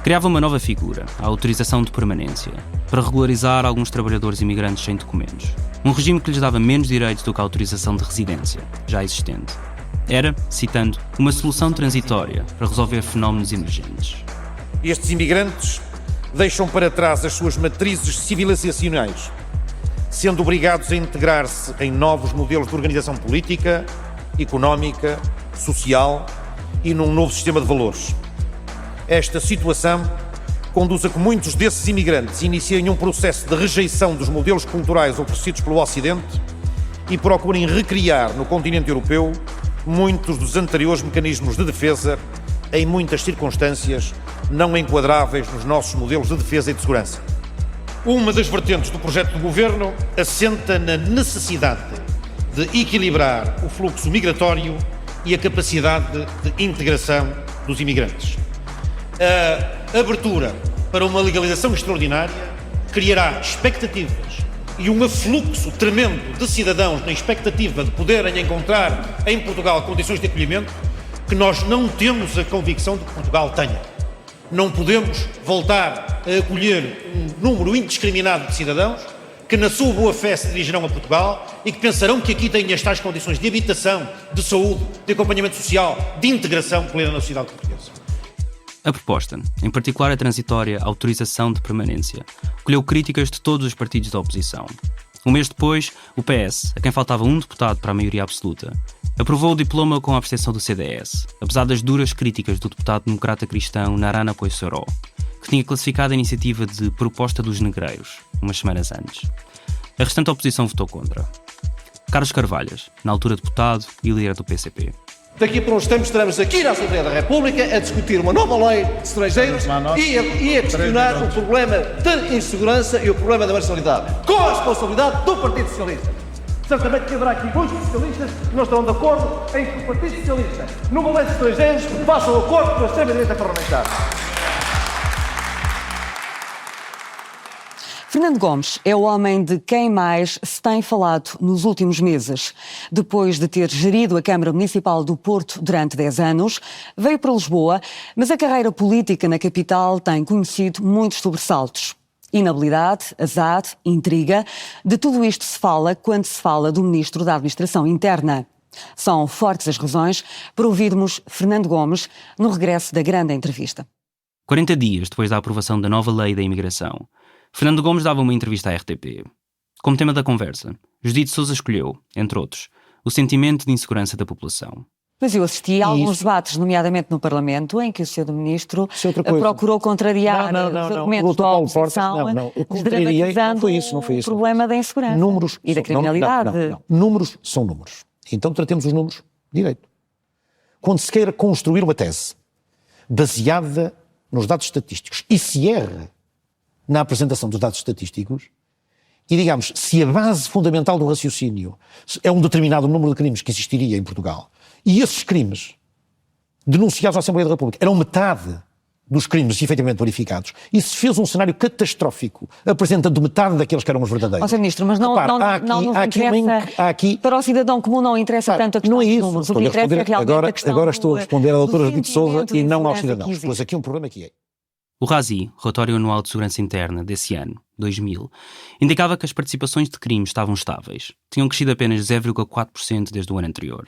Criava uma nova figura, a autorização de permanência, para regularizar alguns trabalhadores imigrantes sem documentos. Um regime que lhes dava menos direitos do que a autorização de residência, já existente. Era, citando, uma solução transitória para resolver fenómenos emergentes. Estes imigrantes deixam para trás as suas matrizes civilizacionais, sendo obrigados a integrar-se em novos modelos de organização política, económica, social e num novo sistema de valores. Esta situação conduz a que muitos desses imigrantes iniciem um processo de rejeição dos modelos culturais oferecidos pelo Ocidente e procurem recriar no continente europeu muitos dos anteriores mecanismos de defesa, em muitas circunstâncias não enquadráveis nos nossos modelos de defesa e de segurança. Uma das vertentes do projeto do Governo assenta na necessidade de equilibrar o fluxo migratório e a capacidade de integração dos imigrantes. A abertura para uma legalização extraordinária criará expectativas e um afluxo tremendo de cidadãos na expectativa de poderem encontrar em Portugal condições de acolhimento que nós não temos a convicção de que Portugal tenha. Não podemos voltar a acolher um número indiscriminado de cidadãos que na sua boa fé se dirigirão a Portugal e que pensarão que aqui têm as tais condições de habitação, de saúde, de acompanhamento social, de integração plena na sociedade portuguesa. A proposta, em particular a transitória autorização de permanência, colheu críticas de todos os partidos da oposição. Um mês depois, o PS, a quem faltava um deputado para a maioria absoluta, aprovou o diploma com a abstenção do CDS, apesar das duras críticas do deputado democrata cristão Narana Poissoró, que tinha classificado a iniciativa de Proposta dos Negreiros, umas semanas antes. A restante oposição votou contra. Carlos Carvalhas, na altura deputado e líder do PCP. Daqui por uns tempos estaremos aqui na Assembleia da República a discutir uma nova lei de estrangeiros e a questionar o problema da insegurança e o problema da marginalidade, com a responsabilidade do Partido Socialista. Certamente que haverá aqui muitos socialistas que não estarão de acordo em que o Partido Socialista, numa lei de estrangeiros, faça o acordo com a extrema-direita parlamentar. Fernando Gomes é o homem de quem mais se tem falado nos últimos meses. Depois de ter gerido a Câmara Municipal do Porto durante 10 anos, veio para Lisboa, mas a carreira política na capital tem conhecido muitos sobressaltos. Inabilidade, azar, intriga, de tudo isto se fala quando se fala do Ministro da Administração Interna. São fortes as razões para ouvirmos Fernando Gomes no regresso da grande entrevista. 40 dias depois da aprovação da nova lei da imigração, Fernando Gomes dava uma entrevista à RTP. Como tema da conversa, Judite Sousa escolheu, entre outros, o sentimento de insegurança da população. Mas eu assisti a alguns debates, nomeadamente no Parlamento, em que o Sr. Ministro procurou contrariar os argumentos da oposição, eu contrariei, não foi isso. o problema da insegurança e da criminalidade. Números são números. Então tratemos os números direito. Quando se queira construir uma tese baseada nos dados estatísticos e se erra na apresentação dos dados estatísticos, e digamos, se a base fundamental do raciocínio é um determinado número de crimes que existiria em Portugal, e esses crimes denunciados à Assembleia da República eram metade dos crimes efetivamente verificados, e se fez um cenário catastrófico apresentando metade daqueles que eram os verdadeiros. Sr. Ministro, mas não para o cidadão comum não interessa tanto a questão dos números. O que interessa é realmente a questão agora estou a responder à doutora Judite Sousa e não aos cidadãos. Pois aqui um problema que é. O RASI, Relatório Anual de Segurança Interna, desse ano, 2000, indicava que as participações de crimes estavam estáveis. Tinham crescido apenas 0,4% desde o ano anterior.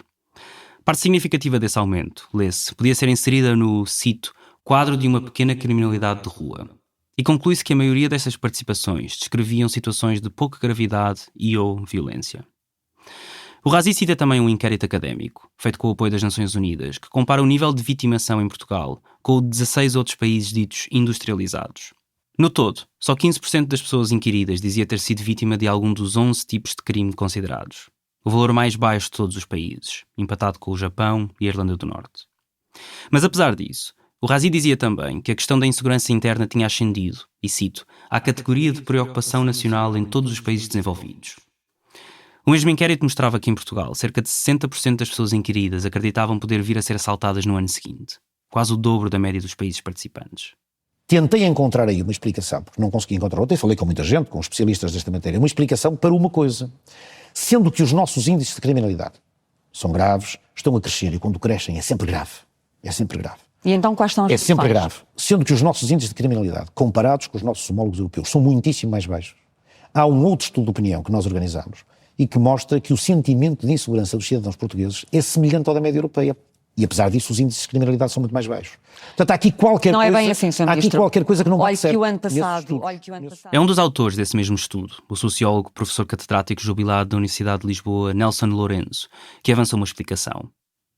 Parte significativa desse aumento, lê-se, podia ser inserida no, cito, quadro de uma pequena criminalidade de rua. E conclui-se que a maioria dessas participações descreviam situações de pouca gravidade e ou violência. O RASI cita também um inquérito académico, feito com o apoio das Nações Unidas, que compara o nível de vitimação em Portugal com o de 16 outros países ditos industrializados. No todo, só 15% das pessoas inquiridas dizia ter sido vítima de algum dos 11 tipos de crime considerados, o valor mais baixo de todos os países, empatado com o Japão e a Irlanda do Norte. Mas apesar disso, o RASI dizia também que a questão da insegurança interna tinha ascendido, e cito, à categoria de preocupação nacional em todos os países desenvolvidos. O mesmo inquérito mostrava que em Portugal, cerca de 60% das pessoas inquiridas acreditavam poder vir a ser assaltadas no ano seguinte, quase o dobro da média dos países participantes. Tentei encontrar aí uma explicação, porque não consegui encontrar outra, e falei com muita gente, com especialistas desta matéria, uma explicação para uma coisa. Sendo que os nossos índices de criminalidade são graves, estão a crescer, e quando crescem é sempre grave. É sempre grave. E então quais são as razões? É sempre grave. Sendo que os nossos índices de criminalidade, comparados com os nossos homólogos europeus, são muitíssimo mais baixos. Há um outro estudo de opinião que nós organizamos e que mostra que o sentimento de insegurança dos cidadãos portugueses é semelhante ao da média europeia. E apesar disso, os índices de criminalidade são muito mais baixos. Portanto, há aqui qualquer coisa, é bem assim, Sr. Ministro. Há aqui qualquer coisa que não bate certo. Olha que o ano passado... É um dos autores desse mesmo estudo, o sociólogo, professor catedrático jubilado da Universidade de Lisboa, Nelson Lourenço, que avança uma explicação.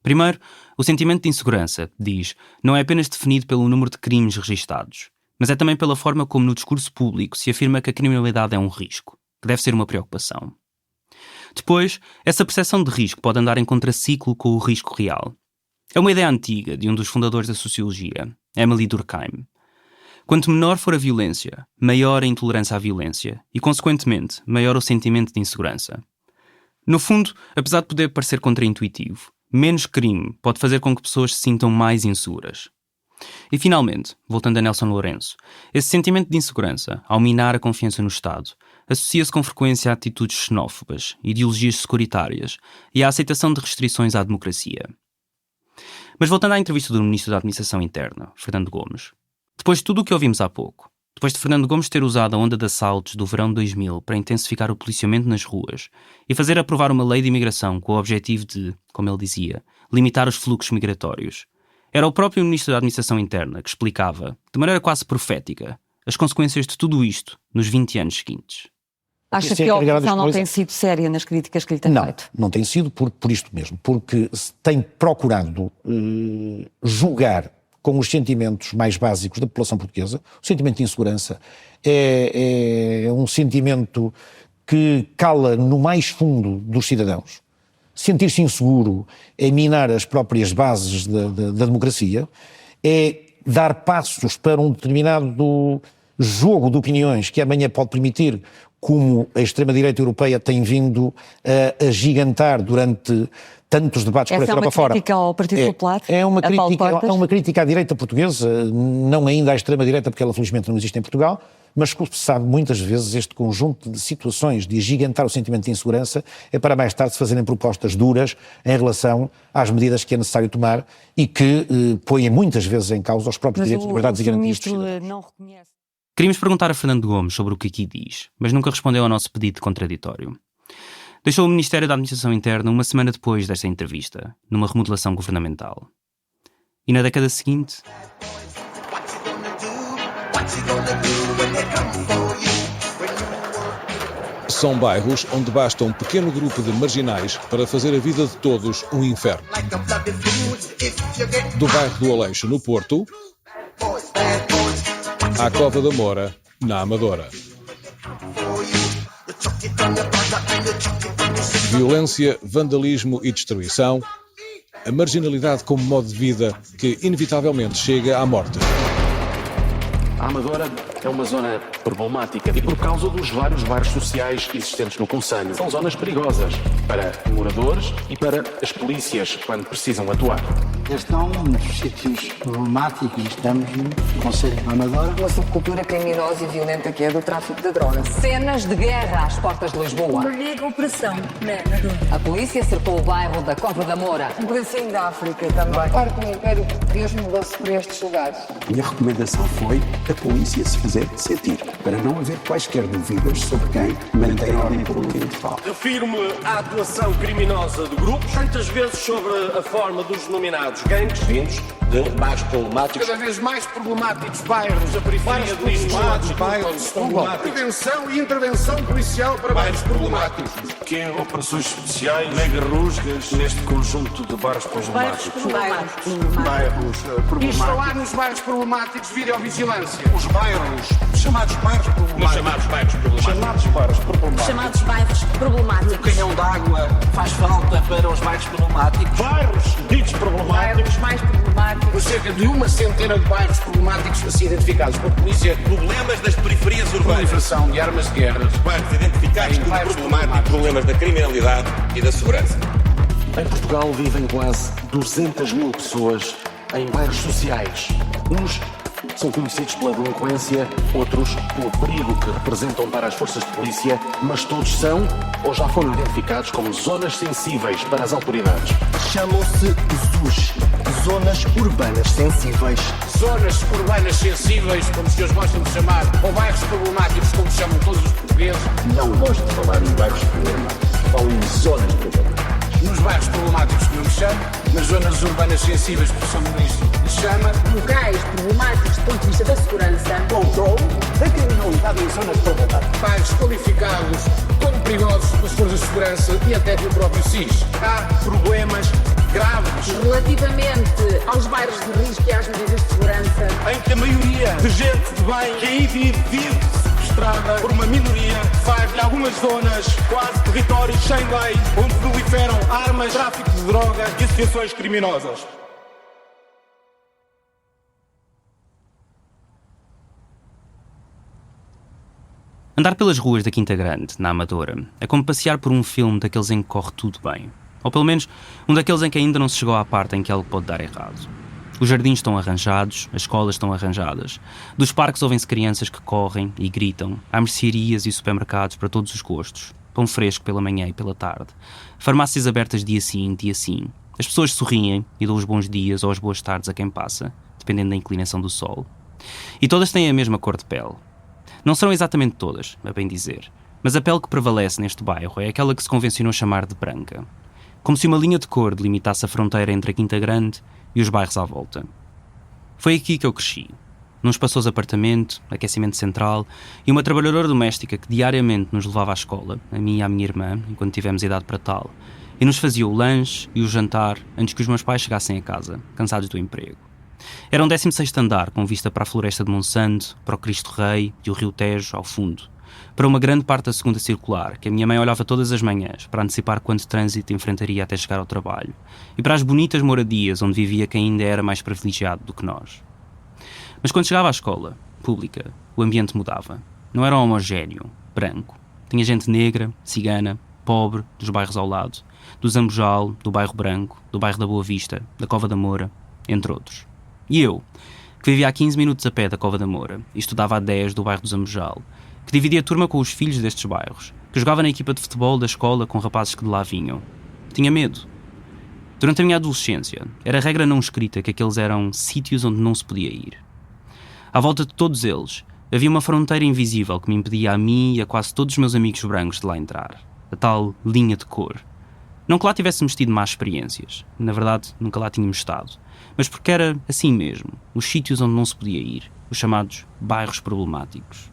Primeiro, o sentimento de insegurança, diz, não é apenas definido pelo número de crimes registados, mas é também pela forma como no discurso público se afirma que a criminalidade é um risco, que deve ser uma preocupação. Depois, essa percepção de risco pode andar em contraciclo com o risco real. É uma ideia antiga de um dos fundadores da sociologia, Emily Durkheim. Quanto menor for a violência, maior a intolerância à violência e, consequentemente, maior o sentimento de insegurança. No fundo, apesar de poder parecer contraintuitivo, menos crime pode fazer com que pessoas se sintam mais inseguras. E, finalmente, voltando a Nelson Lourenço, esse sentimento de insegurança, ao minar a confiança no Estado, associa-se com frequência a atitudes xenófobas, ideologias securitárias e à aceitação de restrições à democracia. Mas voltando à entrevista do Ministro da Administração Interna, Fernando Gomes, depois de tudo o que ouvimos há pouco, depois de Fernando Gomes ter usado a onda de assaltos do verão de 2000 para intensificar o policiamento nas ruas e fazer aprovar uma lei de imigração com o objetivo de, como ele dizia, limitar os fluxos migratórios, era o próprio Ministro da Administração Interna que explicava, de maneira quase profética, as consequências de tudo isto nos 20 anos seguintes. Acha que a oposição não tem sido séria nas críticas que lhe tem feito? Não tem sido por isto mesmo, porque se tem procurado julgar com os sentimentos mais básicos da população portuguesa. O sentimento de insegurança é um sentimento que cala no mais fundo dos cidadãos. Sentir-se inseguro é minar as próprias bases da democracia, é dar passos para um determinado jogo de opiniões que amanhã pode permitir, como a extrema-direita europeia tem vindo a gigantar durante tantos debates por a Europa fora. Essa é uma crítica ao Partido Popular? É uma crítica à direita portuguesa, não ainda à extrema-direita, porque ela felizmente não existe em Portugal, mas como se sabe, muitas vezes este conjunto de situações de gigantar o sentimento de insegurança é para mais tarde se fazerem propostas duras em relação às medidas que é necessário tomar e que põem muitas vezes em causa os próprios direitos, liberdades e garantias dos cidadãos. Não reconhece. Queríamos perguntar a Fernando Gomes sobre o que aqui diz, mas nunca respondeu ao nosso pedido contraditório. Deixou o Ministério da Administração Interna uma semana depois desta entrevista, numa remodelação governamental. E na década seguinte... São bairros onde basta um pequeno grupo de marginais para fazer a vida de todos um inferno. Do bairro do Aleixo, no Porto, à Cova da Moura, na Amadora. Violência, vandalismo e destruição, a marginalidade como modo de vida que inevitavelmente chega à morte. A Amadora é uma zona problemática e por causa dos vários bairros sociais existentes no concelho. São zonas perigosas para moradores e para as polícias quando precisam atuar. Este é um dos sítios problemáticos. Estamos no concelho de Amadora. Uma subcultura criminosa e violenta que é do tráfico de drogas. Cenas de guerra às portas de Lisboa. Uma mega operação na Amadora. A polícia cercou o bairro da Cova da Moura. Um pedacinho da África também. Parte do Império Português mudou-se por estes lugares. Minha recomendação foi a polícia se fazer sentir, para não haver quaisquer dúvidas sobre quem mantém a ordem pública em Portugal. Refiro-me à atuação criminosa de grupos, tantas vezes sobre a forma dos denominados gangues, vindos de bairros problemáticos. Cada vez mais problemáticos bairros da periferia de Lisboa, bairros problemáticos. Prevenção e intervenção policial para bairros problemáticos. Que é operações especiais, mega rusgas, neste conjunto de bairros problemáticos. Bairros problemáticos. Instalar nos bairros problemáticos videovigilância. Os bairros, chamados bairros problemáticos. Chamados bairros problemáticos. Chamados bairros problemáticos. O canhão d'água faz falta para os bairros problemáticos. Bairros ditos problemáticos. Mais problemáticos. Cerca de uma centena de bairros problemáticos assim identificados pela polícia. Problemas das periferias urbanas. Proliferação de armas de guerra. Bairros identificados como problemáticos. Problemas da criminalidade e da segurança. Em Portugal vivem quase 200 mil pessoas em bairros sociais. Uns são conhecidos pela delinquência, outros pelo perigo que representam para as forças de polícia, mas todos são ou já foram identificados como zonas sensíveis para as autoridades. Chamam-se ZUS, Zonas Urbanas Sensíveis. Zonas urbanas sensíveis, como os senhores gostam de chamar, ou bairros problemáticos, como chamam todos os portugueses. Não gosto de falar em bairros problemáticos, falo em zonas problemáticas. Nos bairros problemáticos que não me chamo, nas zonas urbanas sensíveis que o Sr. Ministro lhe chama. Locais problemáticos do ponto de vista da segurança. Controle da criminalidade em zonas problemáticas. Bairros qualificados como perigosos pelas forças de segurança e até pelo próprio SIS. Há problemas graves relativamente aos bairros de risco e às medidas de segurança, em que a maioria de gente de bem que aí vive sequestrada por uma minoria que faz de algumas zonas quase territórios sem lei, onde proliferam armas, tráfico de drogas e associações criminosas. Andar pelas ruas da Quinta Grande, na Amadora, é como passear por um filme daqueles em que corre tudo bem. Ou pelo menos um daqueles em que ainda não se chegou à parte em que algo pode dar errado. Os jardins estão arranjados, as escolas estão arranjadas. Dos parques ouvem-se crianças que correm e gritam. Há mercearias e supermercados para todos os gostos. Pão fresco pela manhã e pela tarde. Farmácias abertas dia sim, dia sim. As pessoas sorriem e dão os bons dias ou as boas tardes a quem passa, dependendo da inclinação do sol. E todas têm a mesma cor de pele. Não serão exatamente todas, a bem dizer, mas a pele que prevalece neste bairro é aquela que se convencionou chamar de branca. Como se uma linha de cor delimitasse a fronteira entre a Quinta Grande e os bairros à volta. Foi aqui que eu cresci. num espaçoso apartamento, aquecimento central e uma trabalhadora doméstica que diariamente nos levava à escola, a mim e à minha irmã, enquanto tivemos idade para tal, e nos fazia o lanche e o jantar antes que os meus pais chegassem a casa, cansados do emprego. Era um 16º andar com vista para a floresta de Monsanto, para o Cristo Rei e o Rio Tejo ao fundo, para uma grande parte da segunda circular, que a minha mãe olhava todas as manhãs para antecipar quanto trânsito enfrentaria até chegar ao trabalho, e para as bonitas moradias onde vivia quem ainda era mais privilegiado do que nós. Mas quando chegava à escola pública, o ambiente mudava. Não era homogéneo, branco. Tinha gente negra, cigana, pobre, dos bairros ao lado, do Zambojal, do bairro Branco, do bairro da Boa Vista, da Cova da Moura, entre outros. E eu, que vivia a 15 minutos a pé da Cova da Moura e estudava a 10 do bairro do Zambojal, que dividia a turma com os filhos destes bairros, que jogava na equipa de futebol da escola com rapazes que de lá vinham. Tinha medo. Durante a minha adolescência, era regra não escrita que aqueles eram sítios onde não se podia ir. À volta de todos eles, havia uma fronteira invisível que me impedia a mim e a quase todos os meus amigos brancos de lá entrar. A tal linha de cor. Não que lá tivéssemos tido más experiências. Na verdade, nunca lá tínhamos estado. Mas porque era assim mesmo, os sítios onde não se podia ir, os chamados bairros problemáticos.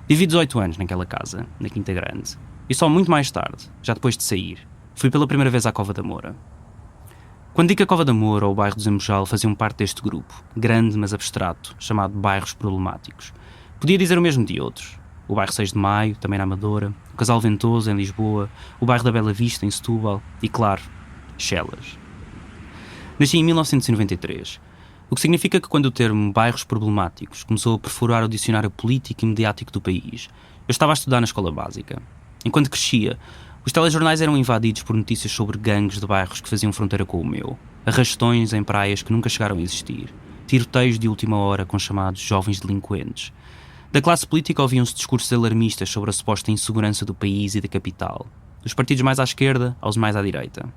Vivi 18 anos naquela casa, na Quinta Grande, e só muito mais tarde, já depois de sair, fui pela primeira vez à Cova da Moura. Quando digo que a Cova da Moura ou o bairro do Zambojal faziam parte deste grupo, grande mas abstrato, chamado bairros problemáticos, podia dizer o mesmo de outros. O bairro 6 de Maio, também na Amadora, o Casal Ventoso, em Lisboa, o bairro da Bela Vista, em Setúbal e, claro, Chelas. Nasci em 1993, o que significa que quando o termo bairros problemáticos começou a perfurar o dicionário político e mediático do país, eu estava a estudar na escola básica. Enquanto crescia, os telejornais eram invadidos por notícias sobre gangues de bairros que faziam fronteira com o meu, arrastões em praias que nunca chegaram a existir, tiroteios de última hora com chamados jovens delinquentes. Da classe política ouviam-se discursos alarmistas sobre a suposta insegurança do país e da capital, dos partidos mais à esquerda aos mais à direita.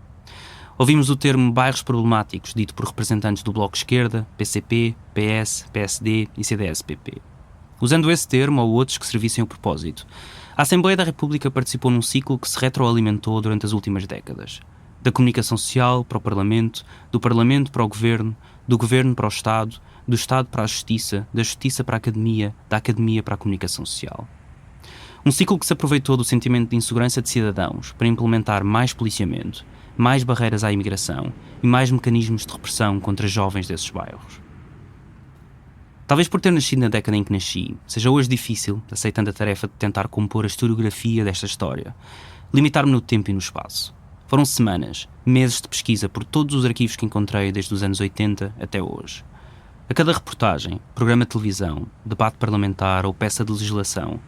Ouvimos o termo bairros problemáticos dito por representantes do Bloco Esquerda, PCP, PS, PSD e CDS-PP. Usando esse termo ou outros que servissem o propósito, a Assembleia da República participou num ciclo que se retroalimentou durante as últimas décadas. Da comunicação social para o Parlamento, do Parlamento para o Governo, do Governo para o Estado, do Estado para a Justiça, da Justiça para a Academia, da Academia para a comunicação social. Um ciclo que se aproveitou do sentimento de insegurança de cidadãos para implementar mais policiamento, mais barreiras à imigração e mais mecanismos de repressão contra jovens desses bairros. Talvez por ter nascido na década em que nasci, seja hoje difícil, aceitando a tarefa de tentar compor a historiografia desta história, limitar-me no tempo e no espaço. Foram semanas, meses de pesquisa por todos os arquivos que encontrei desde os anos 80 até hoje. A cada reportagem, programa de televisão, debate parlamentar ou peça de legislação,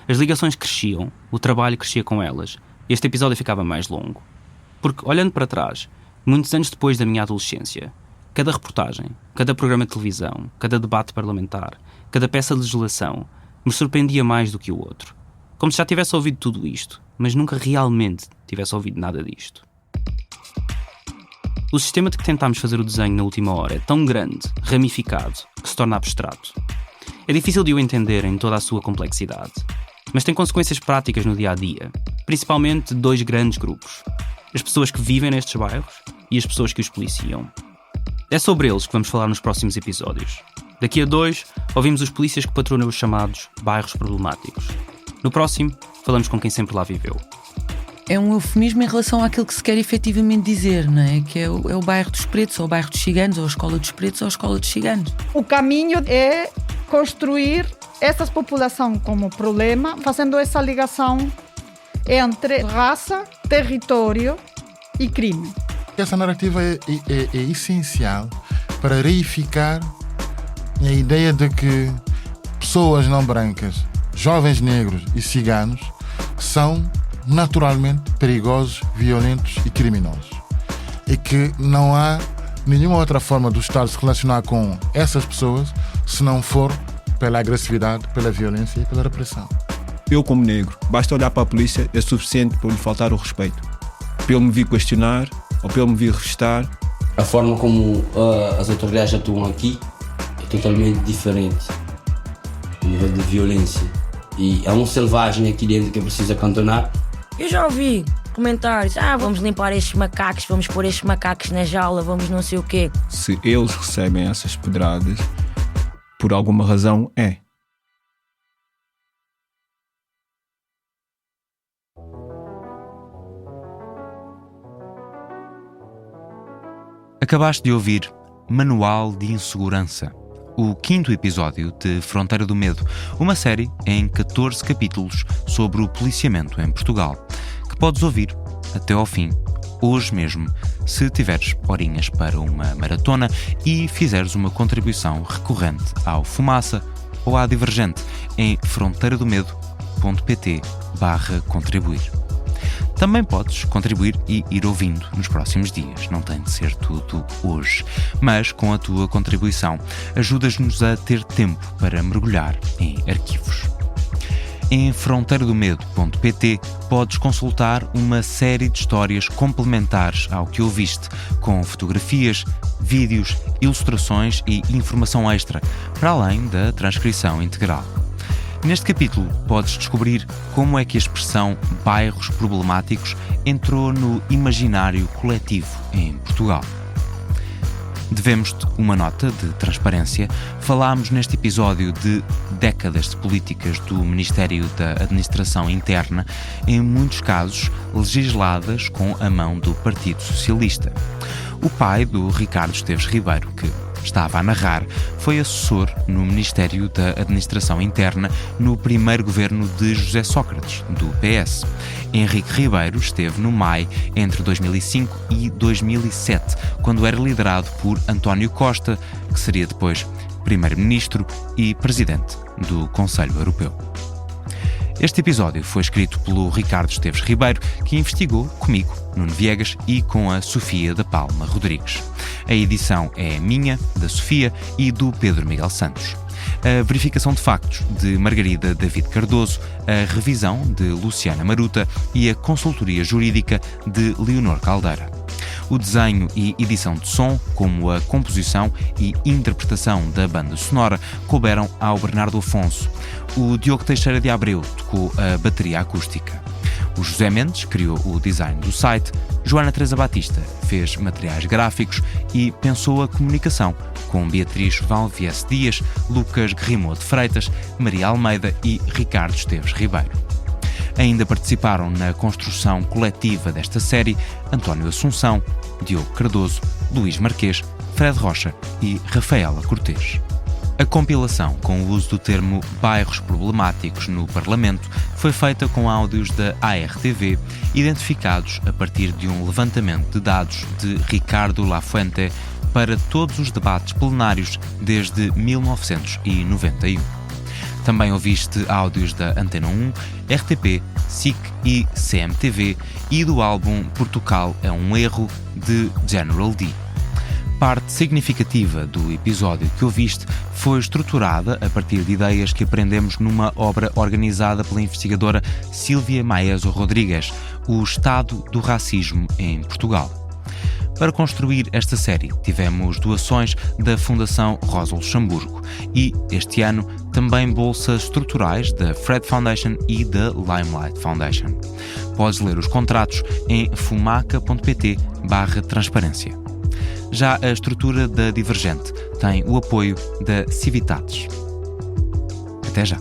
as ligações cresciam, o trabalho crescia com elas e este episódio ficava mais longo. Porque, olhando para trás, muitos anos depois da minha adolescência, cada reportagem, cada programa de televisão, cada debate parlamentar, cada peça de legislação me surpreendia mais do que o outro. Como se já tivesse ouvido tudo isto, mas nunca realmente tivesse ouvido nada disto. O sistema de que tentámos fazer o desenho na última hora é tão grande, ramificado, que se torna abstrato. É difícil de o entender em toda a sua complexidade, mas tem consequências práticas no dia-a-dia, principalmente de dois grandes grupos. As pessoas que vivem nestes bairros e as pessoas que os policiam. É sobre eles que vamos falar nos próximos episódios. Daqui a 2, ouvimos os polícias que patrulham os chamados bairros problemáticos. No próximo, falamos com quem sempre lá viveu. É um eufemismo em relação àquilo que se quer efetivamente dizer, não é? Que é o bairro dos pretos, ou o bairro dos ciganos, ou a escola dos pretos, ou a escola dos ciganos. O caminho é construir essa população como problema, fazendo essa ligação entre raça, território e crime. Essa narrativa é essencial para reificar a ideia de que pessoas não brancas, jovens negros e ciganos são naturalmente perigosos, violentos e criminosos. E que não há nenhuma outra forma do Estado se relacionar com essas pessoas se não for pela agressividade, pela violência e pela repressão. Eu, como negro, basta olhar para a polícia, é suficiente para lhe faltar o respeito. Para ele me vir questionar ou para ele me vir revistar. A forma como as autoridades atuam aqui é totalmente diferente. O nível de violência. E há um selvagem aqui dentro que precisa cantonar. Eu já ouvi comentários, vamos limpar estes macacos, vamos pôr estes macacos na jaula, vamos não sei o quê. Se eles recebem essas pedradas, por alguma razão é. Acabaste de ouvir Manual de Insegurança, o 5º episódio de Fronteira do Medo, uma série em 14 capítulos sobre o policiamento em Portugal, que podes ouvir até ao fim, hoje mesmo, se tiveres horinhas para uma maratona e fizeres uma contribuição recorrente ao Fumaça ou à Divergente em fronteiradomedo.pt/contribuir. Também podes contribuir e ir ouvindo nos próximos dias, não tem de ser tudo hoje, mas com a tua contribuição ajudas-nos a ter tempo para mergulhar em arquivos. Em fronteiradomedo.pt podes consultar uma série de histórias complementares ao que ouviste, com fotografias, vídeos, ilustrações e informação extra, para além da transcrição integral. Neste capítulo podes descobrir como é que a expressão bairros problemáticos entrou no imaginário coletivo em Portugal. Devemos-te uma nota de transparência. Falámos neste episódio de décadas de políticas do Ministério da Administração Interna, em muitos casos legisladas com a mão do Partido Socialista. O pai do Ricardo Esteves Ribeiro, que estava a narrar, foi assessor no Ministério da Administração Interna no primeiro governo de José Sócrates, do PS. Henrique Ribeiro esteve no MAI entre 2005 e 2007, quando era liderado por António Costa, que seria depois Primeiro-Ministro e Presidente do Conselho Europeu. Este episódio foi escrito pelo Ricardo Esteves Ribeiro, que investigou comigo, Nuno Viegas, e com a Sofia da Palma Rodrigues. A edição é minha, da Sofia e do Pedro Miguel Santos. A verificação de factos de Margarida David Cardoso, a revisão de Luciana Maruta e a consultoria jurídica de Leonor Caldeira. O desenho e edição de som, como a composição e interpretação da banda sonora, couberam ao Bernardo Afonso. O Diogo Teixeira de Abreu tocou a bateria acústica. O José Mendes criou o design do site, Joana Teresa Batista fez materiais gráficos e pensou a comunicação, com Beatriz Valviesse Dias, Lucas Guerrimou de Freitas, Maria Almeida e Ricardo Esteves Ribeiro. Ainda participaram na construção coletiva desta série António Assunção, Diogo Cardoso, Luís Marquês, Fred Rocha e Rafaela Cortês. A compilação com o uso do termo bairros problemáticos no Parlamento foi feita com áudios da ARTV, identificados a partir de um levantamento de dados de Ricardo Lafuente para todos os debates plenários desde 1991. Também ouviste áudios da Antena 1, RTP, SIC e CMTV e do álbum Portugal é um Erro, de General D. Parte significativa do episódio que ouviste foi estruturada a partir de ideias que aprendemos numa obra organizada pela investigadora Sílvia Maeso Rodrigues, O Estado do Racismo em Portugal. Para construir esta série, tivemos doações da Fundação Rosa Luxemburgo e, este ano, também bolsas estruturais da Fred Foundation e da Limelight Foundation. Podes ler os contratos em fumaca.pt/transparência. Já a estrutura da Divergente tem o apoio da Civitatis. Até já!